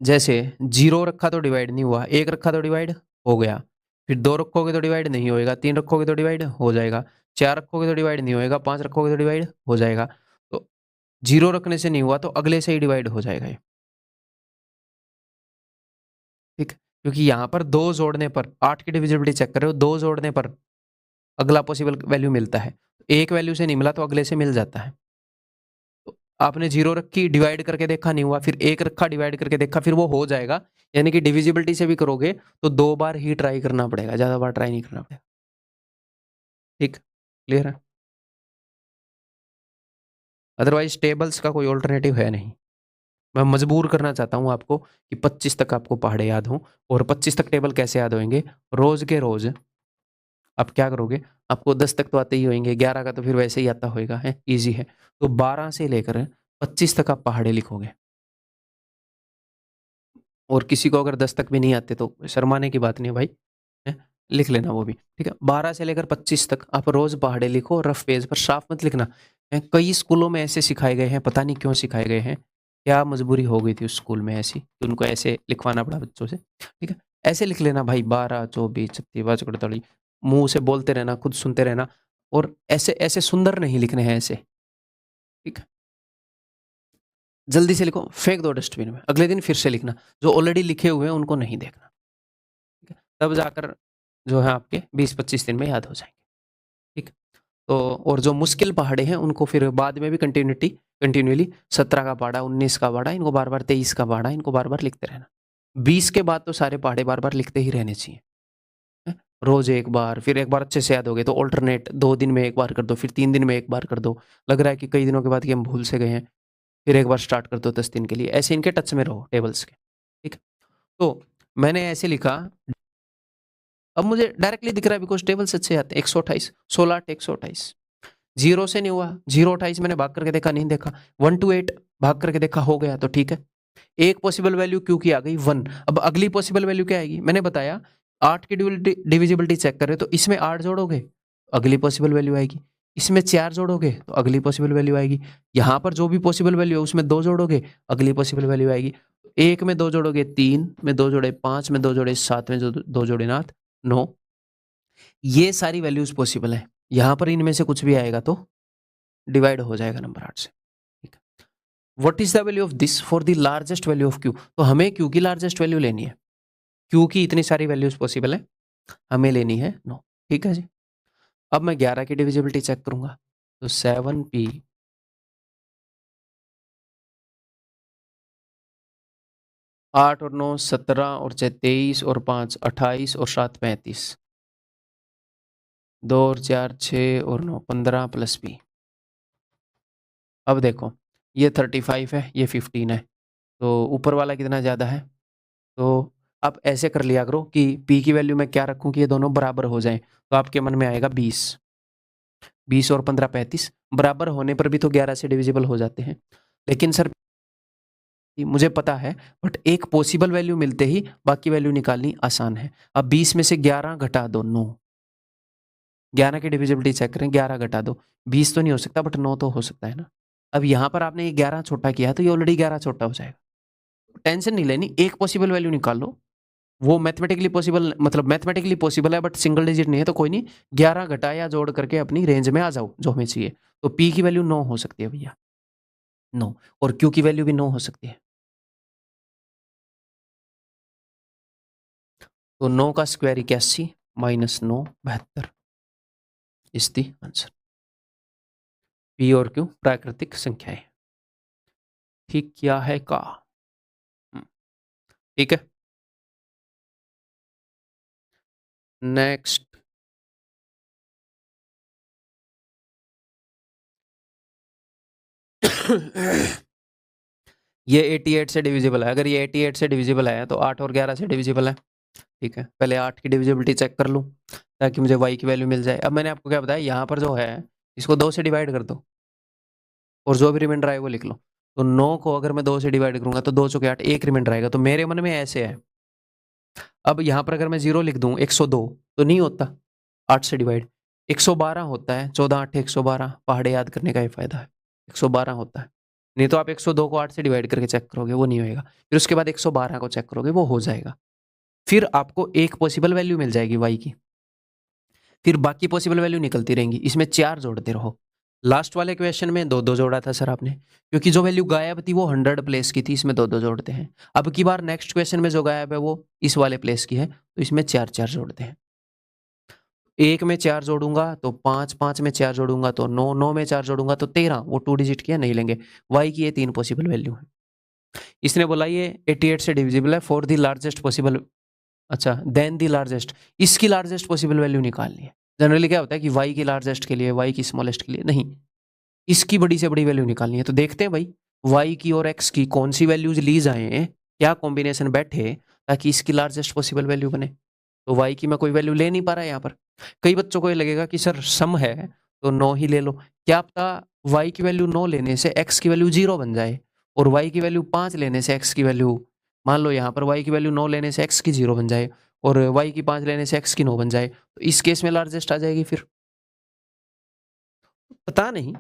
जैसे 0 रखा तो डिवाइड नहीं हुआ, 1 रखा तो डिवाइड हो गया, फिर 2 रखोगे तो डिवाइड नहीं होएगा, 3 रखोगे तो डिवाइड हो जाएगा, 4 रखोगे तो डिवाइड नहीं होएगा, 5 रखोगे तो डिवाइड हो जाएगा। तो 0 रखने से नहीं हुआ तो अगले से ही डिवाइड हो जाएगा ये। ठीक, क्योंकि यहाँ पर 2 जोड़ने पर 8 की डिविजिबिलिटी चेक कर रहे हो, 2 जोड़ने पर अगला पॉसिबल वैल्यू मिलता है, एक वैल्यू से नहीं मिला तो अगले से मिल जाता है। तो आपने 0 रखी डिवाइड करके देखा नहीं हुआ, फिर 1 रखा डिवाइड करके देखा, फिर वो हो जाएगा। यानी कि डिविजिबिलिटी से भी करोगे तो 2 बार ही ट्राई करना पड़ेगा, ज़्यादा बार ट्राई नहीं करना पड़ेगा। ठीक, क्लियर है? अदरवाइज टेबल्स का कोई ऑल्टरनेटिव है नहीं। मैं मजबूर करना चाहता हूँ आपको कि 25 तक आपको पहाड़े याद हों, और 25 तक टेबल कैसे याद होंगे? रोज के रोज आप क्या करोगे, आपको 10 तक तो आते ही होंगे, 11 का तो फिर वैसे ही आता होएगा, है ईजी है। तो 12 से लेकर 25 तक आप पहाड़े लिखोगे, और किसी को अगर 10 तक भी नहीं आते तो शर्माने की बात नहीं है भाई, है? लिख लेना वो भी। ठीक है, 12 से लेकर 25 तक आप रोज पहाड़े लिखो, रफ पेज पर, साफ मत लिखना। कई स्कूलों में ऐसे सिखाए गए हैं, पता नहीं क्यों सिखाए गए हैं, क्या मजबूरी हो गई थी उस स्कूल में ऐसी कि उनको ऐसे लिखवाना पड़ा बच्चों से। ठीक है, ऐसे लिख लेना भाई, 12 24 36 बाईस 48, मुंह से बोलते रहना, खुद सुनते रहना, और ऐसे ऐसे सुंदर नहीं लिखने हैं ऐसे। ठीक है, जल्दी से लिखो, फेंक दो डस्टबिन में, अगले दिन फिर से लिखना। जो ऑलरेडी लिखे हुए हैं उनको नहीं देखना, ठीक है? तब जाकर जो है आपके 20-25 दिन में याद हो जाएंगे, ठीक। तो और जो मुश्किल पहाड़े हैं उनको फिर बाद में भी कंटिन्यूअली 17 का पहाड़ा, 19 का पहाड़ा, इनको बार बार, 23 का पहाड़ा, इनको बार बार लिखते रहना। 20 के बाद तो सारे पहाड़े बार बार लिखते ही रहने चाहिए, है? रोज एक बार, फिर एक बार अच्छे से याद हो गए तो ऑल्टरनेट 2 दिन में एक बार कर दो, फिर 3 दिन में एक बार कर दो। लग रहा है कि कई दिनों के बाद कि हम भूल से गए हैं, फिर एक बार स्टार्ट कर दो 10 दिन के लिए। ऐसे इनके टच में रहो टेबल्स के, ठीक है? तो मैंने ऐसे लिखा, अब मुझे डायरेक्टली दिख रहा है बिकॉज टेबल्स अच्छे आते हैं। 128, 16 8 128, 0 से नहीं हुआ, 0 28 मैंने भाग करके देखा, नहीं देखा। 1 to 8 भाग करके देखा, हो गया तो ठीक है। एक पॉसिबल वैल्यू क्यू की आ गई 1। अब अगली पॉसिबल वैल्यू क्या आएगी? मैंने बताया 8 की डिविजिबिलिटी चेक कर रहे हो, तो इसमें 8 जोड़ोगे, अगली पॉसिबल वैल्यू आएगी। इसमें 4 जोड़ोगे तो अगली पॉसिबल वैल्यू आएगी। यहाँ पर जो भी पॉसिबल वैल्यू है उसमें 2 जोड़ोगे, अगली पॉसिबल वैल्यू आएगी। एक में 2 जोड़ोगे 3, में 2 जोड़े 5, में 2 जोड़े 7, में 2 जोड़े 9। ये सारी वैल्यूज पॉसिबल है। यहाँ पर इनमें से कुछ भी आएगा तो डिवाइड हो जाएगा नंबर 8 से, ठीक है? What is the value of this for the largest value of Q? तो हमें क्यू की लार्जेस्ट वैल्यू लेनी है। क्यू की इतनी सारी वैल्यूज पॉसिबल है, हमें लेनी है 9, ठीक है जी। अब मैं 11 की डिविजिबिलिटी चेक करूंगा, तो 7p 8 और 9 17 और 6 23 और 5 28 और 7 35, 2 और 4 6 और 9 15 प्लस p। अब देखो, ये 35 है, ये 15 है, तो ऊपर वाला कितना ज़्यादा है? तो आप ऐसे कर लिया करो कि p की वैल्यू मैं क्या रखूं कि ये दोनों बराबर हो जाएं, तो आपके मन में आएगा 20। 20 और 15 35, बराबर होने पर भी तो 11 से डिविजिबल हो जाते हैं। लेकिन सर मुझे पता है, बट एक पॉसिबल वैल्यू मिलते ही बाकी वैल्यू निकालनी आसान है। अब 20 में से 11 घटा दो 9, 11 की डिविजिबिलिटी चेक करें, 11 घटा दो, 20 तो नहीं हो सकता बट 9 तो हो सकता है ना। अब यहाँ पर आपने ये 11 छोटा किया तो ये ऑलरेडी 11 छोटा हो जाएगा। टेंशन नहीं लेनी, एक पॉसिबल वैल्यू निकाल लो। वो मैथमेटिकली पॉसिबल, मतलब मैथमेटिकली पॉसिबल है बट सिंगल डिजिट नहीं है, तो कोई नहीं, 11 घटा या जोड़ करके अपनी रेंज में आ जाओ जो हमें चाहिए। तो पी की वैल्यू 9 हो सकती है भैया, 9, और क्यू की वैल्यू भी 9 हो सकती है। तो 9 का square 81 minus 9 72 is the answer. P और क्यू प्राकृतिक संख्याएं, ठीक किया है का? ठीक है। नेक्स्ट, ये 88 से डिविजिबल है। अगर ये 88 से डिविजिबल है तो 8 और 11 से डिविजिबल है, ठीक है। पहले 8 की डिविजिबिलिटी चेक कर लूँ ताकि मुझे y की वैल्यू मिल जाए। अब मैंने आपको क्या बताया, यहाँ पर जो है इसको 2 से डिवाइड कर दो और जो भी रिमाइंडर आए वो लिख लो। तो 9 को अगर मैं 2 से डिवाइड करूंगा तो 2 चौके 8, एक रिमाइंडर आएगा। तो मेरे मन में ऐसे है, अब यहाँ पर अगर मैं 0 लिख दूं 102 तो नहीं होता 8 से डिवाइड। 112 होता है, 14 8 112, पहाड़े याद करने का ये फायदा है। 112 होता है, नहीं तो आप 102 को 8 से डिवाइड करके चेक करोगे वो नहीं होएगा। फिर उसके बाद 112 को चेक करोगे वो हो जाएगा। फिर आपको एक पॉसिबल वैल्यू मिल जाएगी y की, फिर बाकी पॉसिबल वैल्यू निकलती रहेंगी। इसमें 4 जोड़ते रहो। लास्ट वाले क्वेश्चन में 2 2 जोड़ा था सर आपने, क्योंकि जो वैल्यू गायब थी वो 100 प्लेस की थी, इसमें 2 2 जोड़ते हैं। अब की बार नेक्स्ट क्वेश्चन में जो गायब है वो इस वाले प्लेस की है, तो इसमें 4 4 जोड़ते हैं। एक में 4 जोड़ूंगा तो 5, 5 में 4 जोड़ूंगा तो 9, 9 में 4 जोड़ूंगा तो 13। वो 2 डिजिट की है, नहीं लेंगे। y की ये 3 पॉसिबल वैल्यू है। इसने बोला ये 88 से डिविजिबल है फॉर द लार्जेस्ट पॉसिबल, अच्छा देन द लार्जेस्ट, इसकी लार्जेस्ट पॉसिबल वैल्यू निकालनी है। जनरली क्या होता है कि y की लार्जेस्ट के लिए, y की स्मॉलेस्ट के लिए नहीं, इसकी बड़ी से बड़ी वैल्यू निकालनी है। तो देखते हैं भाई y की और x की कौन सी वैल्यूज ली जाए, क्या कॉम्बिनेशन बैठे ताकि इसकी लार्जेस्ट पॉसिबल वैल्यू बने। तो y की मैं कोई वैल्यू ले नहीं पा रहा यहाँ पर। कई बच्चों को ये लगेगा कि सर सम है तो 9 ही ले लो। क्या पता y की वैल्यू 9 लेने से x की वैल्यू 0 बन जाए, और y की वैल्यू 5 लेने से x की वैल्यू, मान लो यहाँ पर y की वैल्यू 9 लेने से x की 0 बन जाए और y की 5 लेने से x की 9 बन जाए, तो इस केस में लार्जेस्ट आ जाएगी। फिर पता नहीं,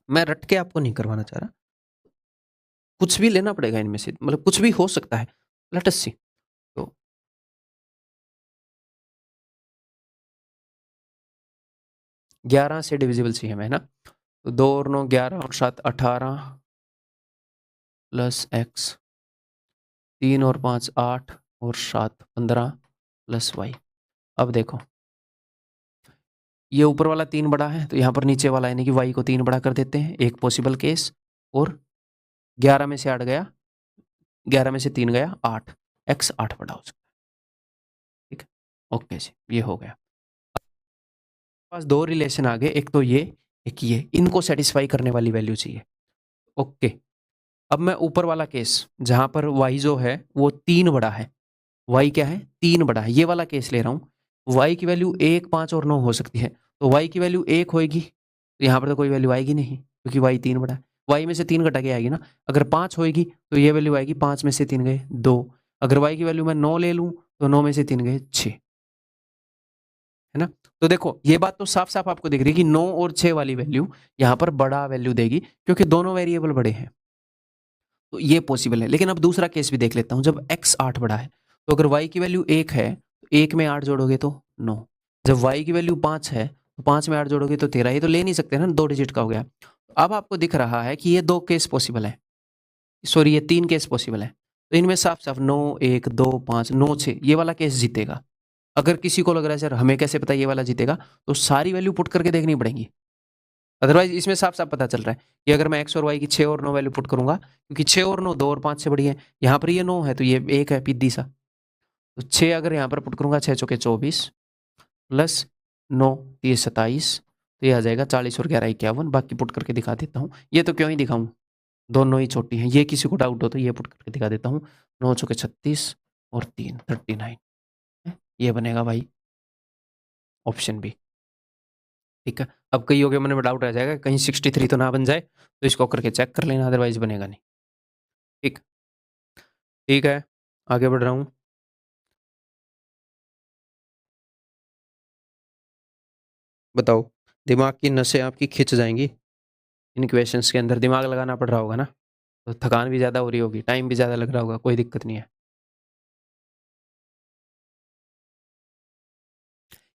मैं रट के आपको नहीं करवाना चाह रहा, कुछ भी लेना पड़ेगा इनमें से, मतलब कुछ भी हो सकता है। लेट अस सी। तो 11 से डिविजिबल चाहिए हमें, है ना? तो 2 और 9 11 और 7 18, प्लस एक्स, 3 और 5 8 और 7 15 प्लस वाई। अब देखो ये ऊपर वाला 3 बड़ा है तो यहाँ पर नीचे वाला यानी कि वाई को 3 बड़ा कर देते हैं, एक पॉसिबल केस। और 11 में से 8 गया, 11 में से 3 गया 8, एक्स 8 बड़ा हो सकता है। ठीक है, ओके जी, ये हो गया। पास दो रिलेशन आ गए, एक तो ये एक ये, इनको सेटिस्फाई करने वाली वैल्यू चाहिए। ओके, अब मैं ऊपर वाला केस जहां पर y जो है वो 3 बड़ा है, y क्या है 3 बड़ा है, ये वाला केस ले रहा हूं। y की वैल्यू 1 5 और 9 हो सकती है, तो y की वैल्यू 1 होएगी तो यहाँ पर तो कोई वैल्यू आएगी नहीं क्योंकि y 3 बड़ा है। y में से 3 घटा के आएगी ना, अगर 5 होएगी तो ये वैल्यू आएगी 5 में से 3 गए 2। अगर y की वैल्यू मैं 9 ले लूं तो 9 में से 3 गए 6, है ना। तो देखो ये बात तो साफ साफ आपको दिख रही है कि 9 और 6 वाली वैल्यू यहाँ पर बड़ा वैल्यू देगी क्योंकि दोनों वेरिएबल बड़े हैं, तो ये पॉसिबल है। लेकिन अब दूसरा केस भी देख लेता हूं, जब x 8 बड़ा है तो अगर y की वैल्यू 1 है तो 1 में 8 जोड़ोगे तो 9, जब y की वैल्यू 5 है तो 5 में 8 जोड़ोगे तो 13, ये तो ले नहीं सकते ना, 2 डिजिट का हो गया। अब आपको दिख रहा है कि ये 2 केस पॉसिबल है, सॉरी ये 3 केस पॉसिबल है, तो इनमें साफ साफ 9 1 2 5 9 6 ये वाला केस जीतेगा। अगर किसी को लग रहा है सर हमें कैसे पता ये वाला जीतेगा, तो सारी वैल्यू पुट करके देखनी पड़ेंगी। अदरवाइज इसमें साफ साफ पता चल रहा है कि अगर मैं एक्स और वाई की 6 और 9 वैल्यू पुट करूंगा, क्योंकि 6 और 9 2 और 5 से बड़ी है, यहाँ पर ये 9 है तो ये 1 है पिद्दी सा, तो 6 अगर यहाँ पर पुट करूंगा 6 चौके 24 प्लस 9 ये 27, तो ये आ जाएगा 40 और 11 51। बाकी पुट करके दिखा देता हूँ, ये तो क्यों ही दिखाऊं, दोनों ही छोटी हैं, ये किसी को डाउट हो तो ये पुट करके दिखा देता हूँ। 9 चौके 36 और 3 39, ये बनेगा भाई ऑप्शन बी। ठीक है, अब कई हो गए मन में डाउट आ जाएगा कहीं 63 तो ना बन जाए, तो इसको करके चेक कर लेना, अदरवाइज बनेगा नहीं। ठीक, ठीक है, आगे बढ़ रहा हूँ। बताओ, दिमाग की नसें आपकी खिंच जाएंगी इन क्वेश्चंस के अंदर, दिमाग लगाना पड़ रहा होगा ना, तो थकान भी ज़्यादा हो रही होगी, टाइम भी ज़्यादा लग रहा होगा, कोई दिक्कत नहीं है।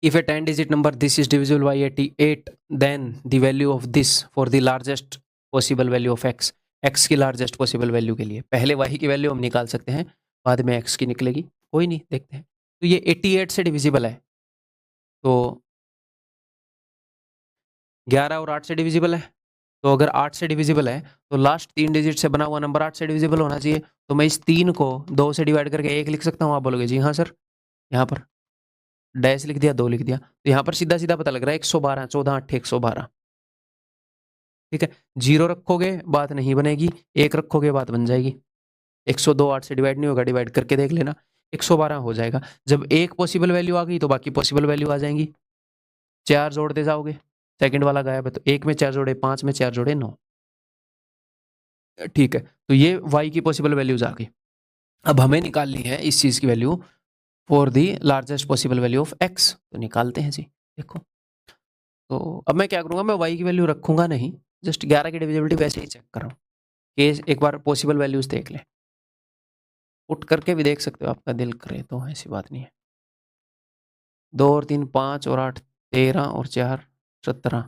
If a 10 digit number this is divisible by 88, then the value of this for the largest possible value of x, x की लार्जेस्ट पॉसिबल वैल्यू के लिए पहले y की वैल्यू हम निकाल सकते हैं, बाद में x की निकलेगी, कोई नहीं देखते हैं। तो ये 88 से डिविजिबल है, तो 11 और 8 से डिविजिबल है, तो अगर 8 से डिविजिबल है तो लास्ट 3 डिजिट से बना हुआ नंबर 8 से डिविजिबल होना चाहिए, तो मैं इस 3 को 2 से डिवाइड करके 1 लिख सकता हूँ। आप बोलोगे जी हाँ सर, यहाँ पर डैश लिख दिया 2 लिख दिया, तो यहाँ पर सीधा सीधा पता लग रहा है 112 14 8 112। ठीक है, 0 रखोगे बात नहीं बनेगी, 1 रखोगे बात बन जाएगी। 102 8 से डिवाइड नहीं होगा, डिवाइड करके देख लेना 112 हो जाएगा। जब एक पॉसिबल वैल्यू आ गई तो बाकी पॉसिबल वैल्यू आ जाएंगी, 4 जोड़ते जाओगे, सेकंड वाला गायब है तो 1 में 4 जोड़े 5 में 4 जोड़े 9। ठीक है, तो ये y की पॉसिबल वैल्यूज आ गई। अब हमें निकालनी है इस चीज की value for the largest possible value of x, तो निकालते हैं जी। देखो, तो अब मैं क्या करूंगा, मैं y की वैल्यू रखूंगा नहीं, जस्ट 11 की डिविजिबिलिटी वैसे ही चेक कर रहा हूँ, केस एक बार पॉसिबल वैल्यूज देख लें, पुट करके भी देख सकते हो आपका दिल करे तो, ऐसी बात नहीं है। 2 और 3 5 और 8 13 और 4 17।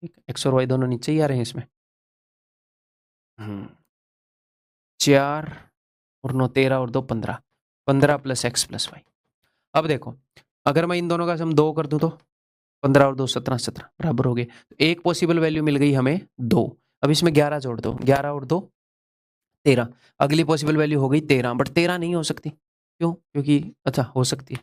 ठीक है, एक्स और वाई दोनों नीचे ही आ रहे हैं इसमें। 4 और 9 13 और 2 15, 15 प्लस एक्स प्लस वाई। अब देखो, अगर मैं इन दोनों का सम 2 कर दूं तो 15 और 2 17 17 बराबर हो गए, तो एक पॉसिबल वैल्यू मिल गई हमें 2। अब इसमें 11 जोड़ दो, 11 और 2 13, अगली पॉसिबल वैल्यू हो गई 13, बट 13 नहीं हो सकती, क्यों, क्योंकि अच्छा हो सकती है,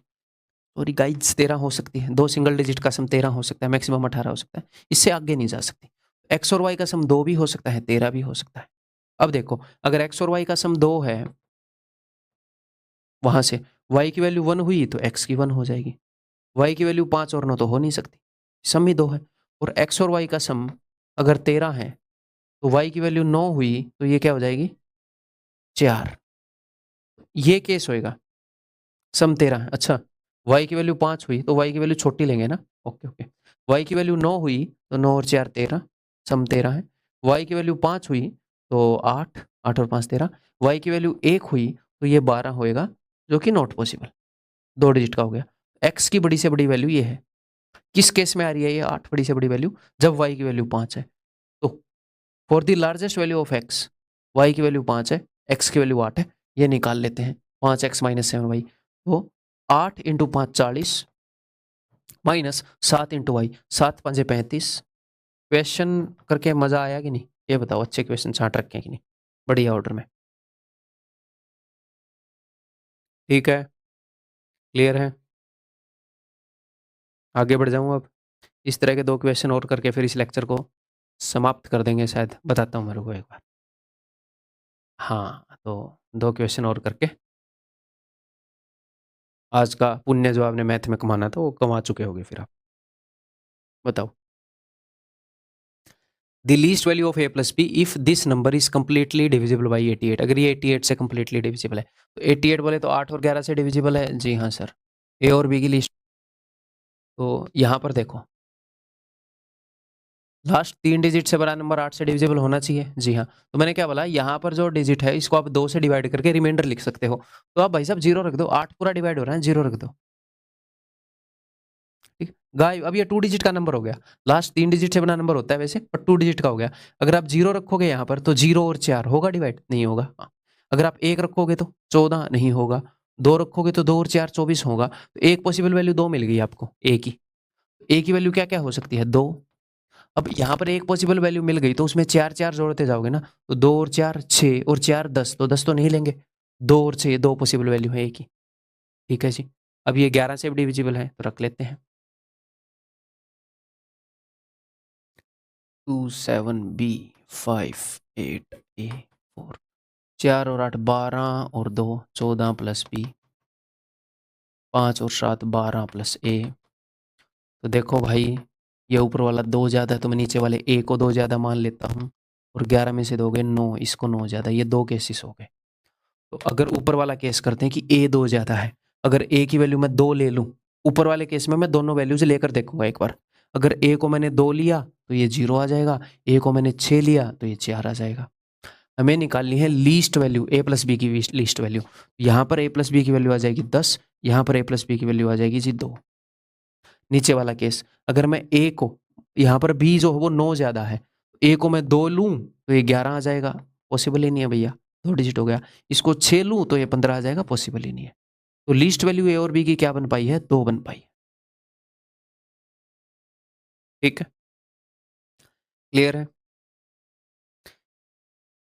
सॉरी गाइड्स 13 हो सकती है, 2 सिंगल डिजिट का सम 13 हो सकता है, मैक्सिमम 18 हो सकता है, इससे आगे नहीं जा सकती। एक्स और वाई का सम 2 भी हो सकता है, 13 भी हो सकता है। अब देखो, अगर एक्स और वाई का सम 2 है, वहां से y की वैल्यू 1 हुई तो x की 1 हो जाएगी, y की वैल्यू 5 और 9 तो हो नहीं सकती, सम ही 2 है। और x और y का सम अगर 13 है तो y की वैल्यू 9 हुई तो ये क्या हो जाएगी 4, ये केस होएगा। सम 13 है, अच्छा y की वैल्यू 5 हुई तो y की वैल्यू छोटी लेंगे ना, ओके ओके। y की वैल्यू 9 हुई तो 9 और 4 13, सम 13 है। y की वैल्यू 5 हुई तो 8, 8 और 5 13। y की वैल्यू 1 हुई तो ये 12 होएगा, जो कि नॉट पॉसिबल, 2 डिजिट का हो गया। x की बड़ी से बड़ी वैल्यू ये है, किस केस में आ रही है ये 8 बड़ी से बड़ी वैल्यू, जब y की वैल्यू 5 है, तो for the largest value of x, y की वैल्यू 5 है, एक्स की वैल्यू 8 है, ये निकाल लेते हैं। 5x माइनस 7y, तो 8 into 5 40 minus 7 into y, 7 5 35। Question करके मजा आया कि नहीं, ये बताओ, अच्छे क्वेश्चन छांट रखे हैं कि नहीं, बढ़िया ऑर्डर में। ठीक है, क्लियर है, आगे बढ़ जाऊँ अब। इस तरह के 2 क्वेश्चन और करके फिर इस लेक्चर को समाप्त कर देंगे शायद, बताता हूँ मेरे को एक बार। हाँ, तो 2 क्वेश्चन और करके आज का पुण्य जो आपने मैथ में कमाना था वो कमा चुके होगे फिर आप। बताओ, the least value of a plus b if this number is completely divisible by 88। अगर ये 88 से कंप्लीटली डिविजिबल है, तो 88 बोले तो 8 और 11 से डिविजिबल है। जी हाँ सर, ए और बी की लिस्ट। तो यहाँ पर देखो, लास्ट 3 डिजिट से बड़ा नंबर 8 से डिविजिबल होना चाहिए। जी हाँ, तो मैंने क्या बोला, यहाँ पर जो डिजिट है इसको आप 2 से डिवाइड करके रिमाइंडर लिख सकते हो। तो आप भाई साहब 0 रख दो, 8 पूरा डिवाइड हो रहा है, 0 रख दो। ठीक, गाय अब ये 2 डिजिट का नंबर हो गया। लास्ट 3 डिजिट से बना नंबर होता है वैसे, पर 2 डिजिट का हो गया। अगर आप 0 रखोगे यहाँ पर तो 0 और 4 होगा डिवाइड, नहीं होगा। अगर आप 1 रखोगे तो 14 नहीं होगा, 2 रखोगे तो 2 और 4 24 होगा। तो एक पॉसिबल वैल्यू 2 मिल गई आपको, ए की वैल्यू क्या क्या हो सकती है, 2। अब यहाँ पर एक पॉसिबल वैल्यू मिल गई तो उसमें 4 4 जोड़ते जाओगे ना, तो 2 और 4 6 और 4 10, तो 10 तो नहीं लेंगे। 2 और 6 2 पॉसिबल वैल्यू है ए की। ठीक है जी, अब ये 11 से भी डिविजिबल है तो रख लेते हैं। 2 7 बी 5 8 ए 4, 4 और 8 12 और 2 14 प्लस बी, 5 और 7 12 प्लस ए। तो देखो भाई, ये ऊपर वाला 2 ज़्यादा है तो मैं नीचे वाले ए को 2 ज़्यादा मान लेता हूँ, और 11 में से दोगे 9, इसको 9 ज़्यादा, ये 2 केसेस हो गए। तो अगर ऊपर वाला केस करते हैं कि ए 2 ज़्यादा है, अगर ए की वैल्यू मैं 2 ले लूँ, ऊपर वाले केस में मैं दोनों वैल्यूज लेकर देखूंगा एक बार। अगर ए को मैंने 2 लिया तो ये 0 आ जाएगा, ए को मैंने 6 लिया तो ये 4 आ जाएगा। हमें निकालनी है लीस्ट वैल्यू, ए प्लस बी की लीस्ट वैल्यू। यहाँ पर ए प्लस बी की वैल्यू आ जाएगी 10, यहाँ पर ए प्लस बी की वैल्यू आ जाएगी जी 2। नीचे वाला केस, अगर मैं ए को, यहाँ पर बी जो है वो 9 ज़्यादा है, ए को मैं 2 लूँ तो ये 11 आ जाएगा, पॉसिबल ही नहीं है भैया, 2 डिजिट हो गया। इसको 6 लूँ तो ये 15 आ जाएगा, पॉसिबल ही नहीं है। तो लीस्ट वैल्यू ए और बी की क्या बन पाई है, 2 बन पाई। ठीक है, क्लियर है।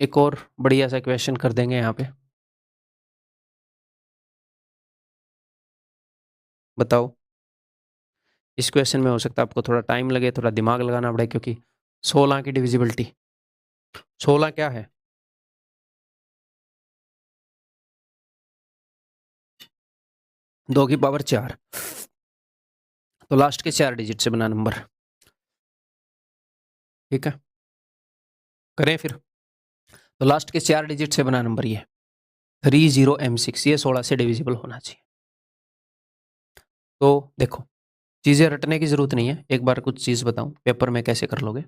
एक और बढ़िया सा क्वेश्चन कर देंगे यहाँ पे। बताओ, इस क्वेश्चन में हो सकता है आपको थोड़ा टाइम लगे, थोड़ा दिमाग लगाना पड़े, क्योंकि 16 की डिविजिबिलिटी, 16 क्या है, 2 की पावर 4, तो लास्ट के 4 डिजिट से बना नंबर। ठीक है, करें फिर। तो लास्ट के 4 डिजिट से बना नंबर ये 30M6, ये 16 से डिविजिबल होना चाहिए। तो देखो, चीज़ें रटने की जरूरत नहीं है, एक बार कुछ चीज़ बताऊं पेपर में कैसे कर लोगे।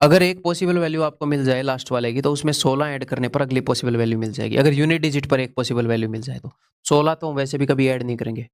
अगर एक पॉसिबल वैल्यू आपको मिल जाए लास्ट वाले की, तो उसमें 16 ऐड करने पर अगली पॉसिबल वैल्यू मिल जाएगी। अगर यूनिट डिजिट पर एक पॉसिबल वैल्यू मिल जाए तो 16 तो वैसे भी कभी ऐड नहीं करेंगे।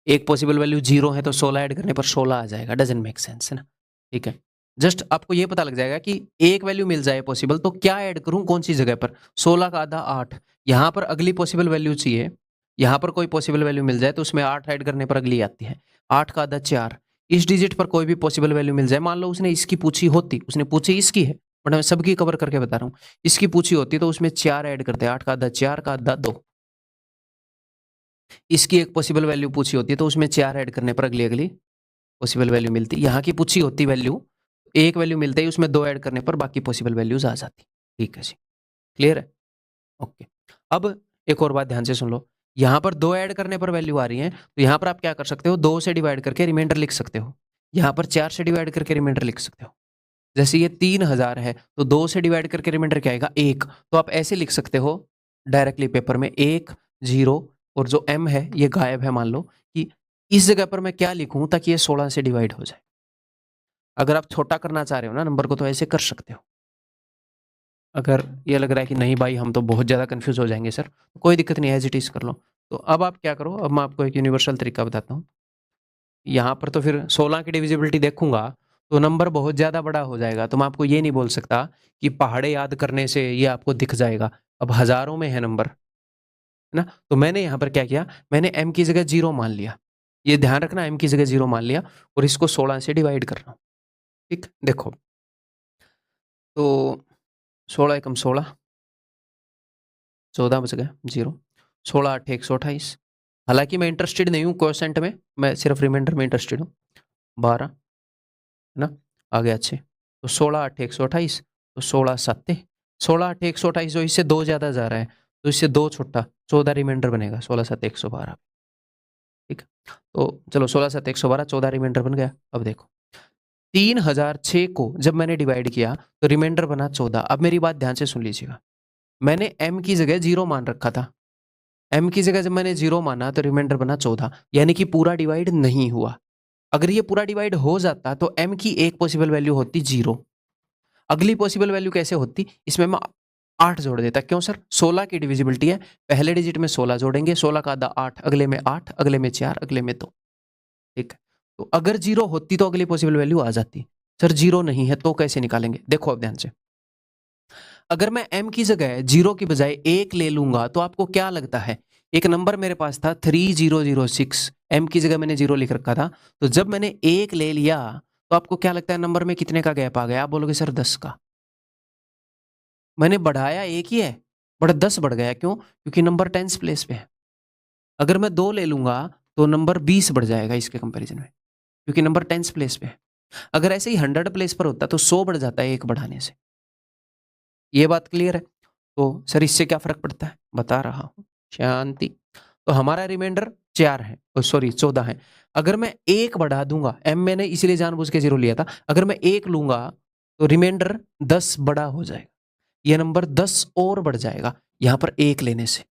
एक पॉसिबल वैल्यू 0 है तो 16 ऐड करने पर 16 आ जाएगा, डजंट मेक सेंस, है ना। ठीक है, जस्ट आपको ये पता लग जाएगा कि एक वैल्यू मिल जाए पॉसिबल तो क्या ऐड करूं कौन सी जगह पर। 16 का आधा 8, यहाँ पर अगली पॉसिबल वैल्यू चाहिए, यहाँ पर कोई पॉसिबल वैल्यू मिल जाए तो उसमें 8 ऐड करने पर अगली आती है। 8 का आधा 4, इस डिजिट पर कोई भी पॉसिबल वैल्यू मिल जाए, मान लो उसने इसकी पूछी होती, उसने पूछी इसकी है, बट मैं सबकी कवर करके बता रहा हूँ, इसकी पूछी होती तो उसमें 4 ऐड करते, 8 का आधा 4 का आधा 2। इसकी एक पॉसिबल वैल्यू पूछी होती है तो उसमें 4 ऐड करने पर अगली अगली पॉसिबल वैल्यू मिलती। यहाँ की पूछी होती वैल्यू, एक वैल्यू मिलते ही उसमें 2 ऐड करने पर बाकी पॉसिबल वैल्यूज आ जाती। ठीक है जी, क्लियर है, ओके। अब एक और बात ध्यान से सुन लो, यहाँ पर 2 ऐड करने पर वैल्यू आ रही है, तो यहाँ पर आप क्या कर सकते हो, 2 से डिवाइड करके रिमाइंडर लिख सकते हो। यहाँ पर 4 से डिवाइड करके रिमाइंडर लिख सकते हो। जैसे ये 3000 है तो 2 से डिवाइड करके रिमाइंडर क्या आएगा, 1। तो आप ऐसे लिख सकते हो डायरेक्टली पेपर में, 1 0, और जो m है ये गायब है, मान लो कि इस जगह पर मैं क्या लिखूं ताकि ये 16 से डिवाइड हो जाए। अगर आप छोटा करना चाह रहे हो ना नंबर को तो ऐसे कर सकते हो। अगर ये लग रहा है कि नहीं भाई हम तो बहुत ज़्यादा कंफ्यूज हो जाएंगे सर, तो कोई दिक्कत नहीं है, एज इट इज़ कर लो। तो अब आप क्या करो, अब मैं आपको एक यूनिवर्सल तरीका बताता हूँ। यहाँ पर तो फिर 16 की डिविजिबिलिटी देखूंगा तो नंबर बहुत ज़्यादा बड़ा हो जाएगा। तो मैं आपको ये नहीं बोल सकता कि पहाड़े याद करने से ये आपको दिख जाएगा। अब हज़ारों में है नंबर, है ना? तो मैंने यहाँ पर क्या किया, मैंने m की जगह 0 मान लिया। ये ध्यान रखना, m की जगह 0 मान लिया और इसको 16 से डिवाइड कर रहा हूँ। ठीक? देखो, तो 16 एकम 16, 14 बच गए 0, 16 8 128। हालाँकि मैं इंटरेस्टेड नहीं हूँ क्वोशंट में, मैं सिर्फ रिमाइंडर में इंटरेस्टेड हूँ। 12, है ना? आ गया 6, तो 16 8 128, तो 16 7 16 8 128, जो इससे 2 ज़्यादा जा रहा है, तो इससे 2 छुट्टा 14 रिमाइंडर बनेगा, 16 7 112। ठीक है? तो चलो 16 7 112, 14 रिमाइंडर बन गया। अब देखो, 3006 को जब मैंने डिवाइड किया तो रिमाइंडर बना 14। अब मेरी बात ध्यान से सुन लीजिएगा, मैंने m की जगह 0 मान रखा था। m की जगह जब मैंने 0 माना तो रिमाइंडर बना 14, यानी कि पूरा डिवाइड नहीं हुआ। अगर ये पूरा डिवाइड हो जाता तो m की एक पॉसिबल वैल्यू होती 0। अगली पॉसिबल वैल्यू कैसे होती, इसमें मैं 8 जोड़ देता। क्यों सर? 16 की डिविजिबिलिटी है, पहले डिजिट में 16 जोड़ेंगे, 16 का आधा 8, अगले में 8, अगले में 4, अगले में 2। ठीक है? तो अगर 0 होती तो अगली पॉसिबल वैल्यू आ जाती। सर 0 नहीं है तो कैसे निकालेंगे? देखो अब ध्यान से, अगर मैं m की जगह 0 की बजाय 1 ले लूंगा तो आपको क्या लगता है, एक नंबर मेरे पास था 3006, m की जगह मैंने 0 लिख रखा था, तो जब मैंने 1 ले लिया तो आपको क्या लगता है नंबर में कितने का गैप आ गया? आप बोलोगे सर 10 का। मैंने बढ़ाया एक ही है, बट 10 बढ़ गया। क्यों? क्योंकि नंबर टेंस प्लेस पे है। अगर मैं 2 ले लूंगा तो नंबर 20 बढ़ जाएगा इसके कंपैरिजन में, क्योंकि नंबर टेंस प्लेस पे है। अगर ऐसे ही 100 प्लेस पर होता तो 100 बढ़ जाता है एक बढ़ाने से। ये बात क्लियर है? तो सर इससे क्या फर्क पड़ता है, बता रहा हूं, शांति। तो हमारा रिमाइंडर 4 है, सॉरी 14 है। अगर मैं एक बढ़ा दूंगा, m मैंने इसलिए जानबूझ के 0 लिया था, अगर मैं एक लूंगा तो रिमाइंडर 10 बड़ा हो जाएगा, यह नंबर 10 और बढ़ जाएगा। यहां पर एक लेने से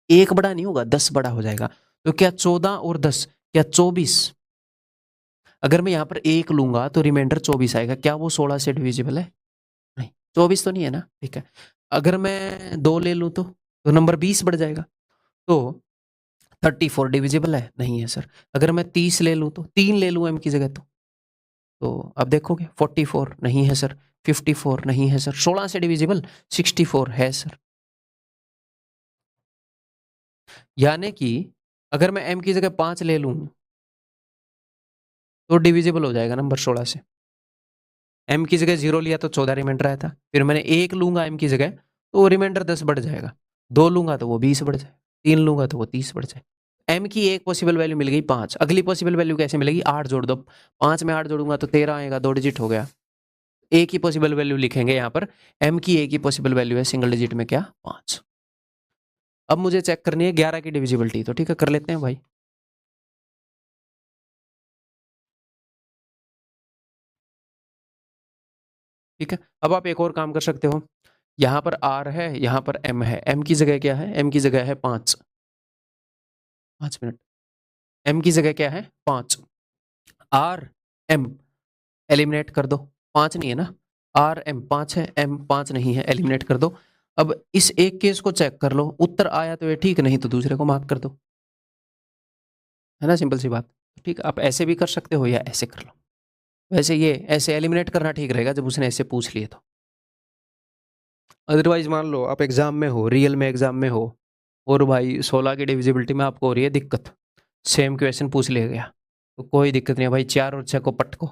एक बड़ा नहीं होगा, 10 बड़ा हो जाएगा। तो क्या 14 और 10, क्या 24? अगर मैं यहां पर एक लूंगा तो रिमाइंडर 24 आएगा। क्या वो 16 से डिविजिबल है? नहीं, 24 तो नहीं है ना। ठीक है, अगर मैं 2 ले लूं तो नंबर 20 बढ़ जाएगा। तो 34 डिविजिबल है? नहीं है सर। अगर मैं 30 ले लूं तो 3 ले लूं m की जगह तो अब देखोगे 44 नहीं है सर, 54 नहीं है सर, 16 से डिविजिबल 64 है सर। यानी कि अगर मैं m की जगह 5 ले लूं तो डिविजिबल हो जाएगा नंबर 16 से। m की जगह 0 लिया तो 14 रिमाइंडर आया था, फिर मैंने 1 लूंगा m की जगह तो रिमाइंडर 10 बढ़ जाएगा, 2 लूंगा तो वो 20 बढ़ जाए, 3 लूंगा तो वो 30 बढ़ जाए। m की एक पॉसिबल वैल्यू मिल गई 5, अगली पॉसिबल वैल्यू कैसे मिलेगी? 8 जोड़ दो, 5 में 8 जोड़ूंगा तो 13 आएगा, 2 डिजिट हो गया। एक ही पॉसिबल वैल्यू लिखेंगे यहाँ पर, m की एक ही पॉसिबल वैल्यू है सिंगल डिजिट में, क्या? 5। अब मुझे चेक करनी है 11 की डिविजिबिलिटी, तो ठीक है कर लेते हैं भाई। ठीक है, अब आप एक और काम कर सकते हो, यहाँ पर r है, यहाँ पर m है, m की जगह क्या है? m की जगह है 5, 5 मिनट, m की जगह क्या है? 5, r m एलिमिनेट कर दो, 5 नहीं है ना, r m 5 है, m 5 नहीं है, एलिमिनेट कर दो। अब इस एक केस को चेक कर लो, उत्तर आया तो ये ठीक, नहीं तो दूसरे को मार्क कर दो, है ना, सिंपल सी बात। ठीक, आप ऐसे भी कर सकते हो या ऐसे कर लो। वैसे ये ऐसे एलिमिनेट करना ठीक रहेगा जब उसने ऐसे पूछ लिए तो। अदरवाइज मान लो आप एग्जाम में हो, रियल में एग्जाम में हो, और भाई 16 की डिविजिबिलिटी में आपको हो रही है दिक्कत, सेम क्वेश्चन पूछ लिया गया, तो कोई दिक्कत नहीं है भाई, 4 और 6 को पटको,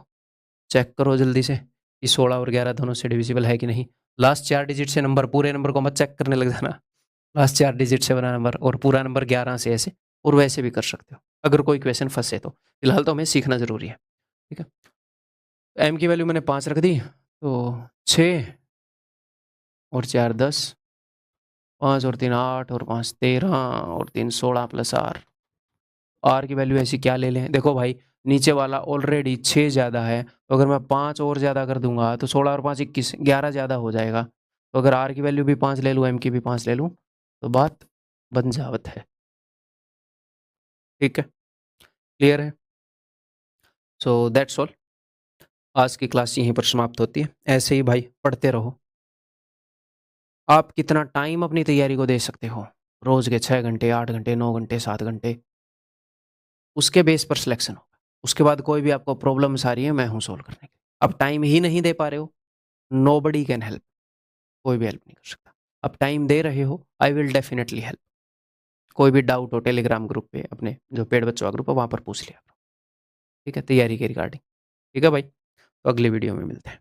चेक करो जल्दी से कि 16 और 11 दोनों से डिविजिबल है कि नहीं। लास्ट 4 डिजिट से नंबर, पूरे नंबर को मत चेक करने लग जाना, लास्ट 4 डिजिट से बना नंबर, और पूरा नंबर 11 से ऐसे, और वैसे भी कर सकते हो अगर कोई क्वेश्चन फंसे तो। फिलहाल तो हमें सीखना जरूरी है। ठीक है, एम की वैल्यू मैंने 5 रख दी, तो 6 और 4 10, 5 और 3 8 और 5 13 और 3 16 प्लस आर की वैल्यू ऐसी क्या ले लें? देखो भाई, नीचे वाला ऑलरेडी 6 ज़्यादा है, तो अगर मैं 5 और ज़्यादा कर दूंगा तो 16 और 5 21, 11 ज़्यादा हो जाएगा। तो अगर आर की वैल्यू भी 5 ले लूँ, एम की भी 5 ले लूँ, तो बात बन जावत है। ठीक है, क्लियर है? सो दैट्स ऑल, आज की क्लास यहीं पर समाप्त होती है। ऐसे ही भाई पढ़ते रहो। आप कितना टाइम अपनी तैयारी को दे सकते हो, रोज के 6 घंटे, 8 घंटे, 9 घंटे, 7 घंटे, उसके बेस पर सिलेक्शन होगा। उसके बाद कोई भी आपको प्रॉब्लम्स आ रही है, मैं हूँ सॉल्व करने के लिए। अब टाइम ही नहीं दे पा रहे हो, नोबडी कैन हेल्प, कोई भी हेल्प नहीं कर सकता। अब टाइम दे रहे हो, आई विल डेफिनेटली हेल्प। कोई भी डाउट हो टेलीग्राम ग्रुप पे, अपने जो पेड बच्चों का ग्रुप है वहाँ पर पूछ लिया करो, ठीक है, तैयारी के रिगार्डिंग। ठीक है भाई, तो अगली वीडियो में मिलते हैं।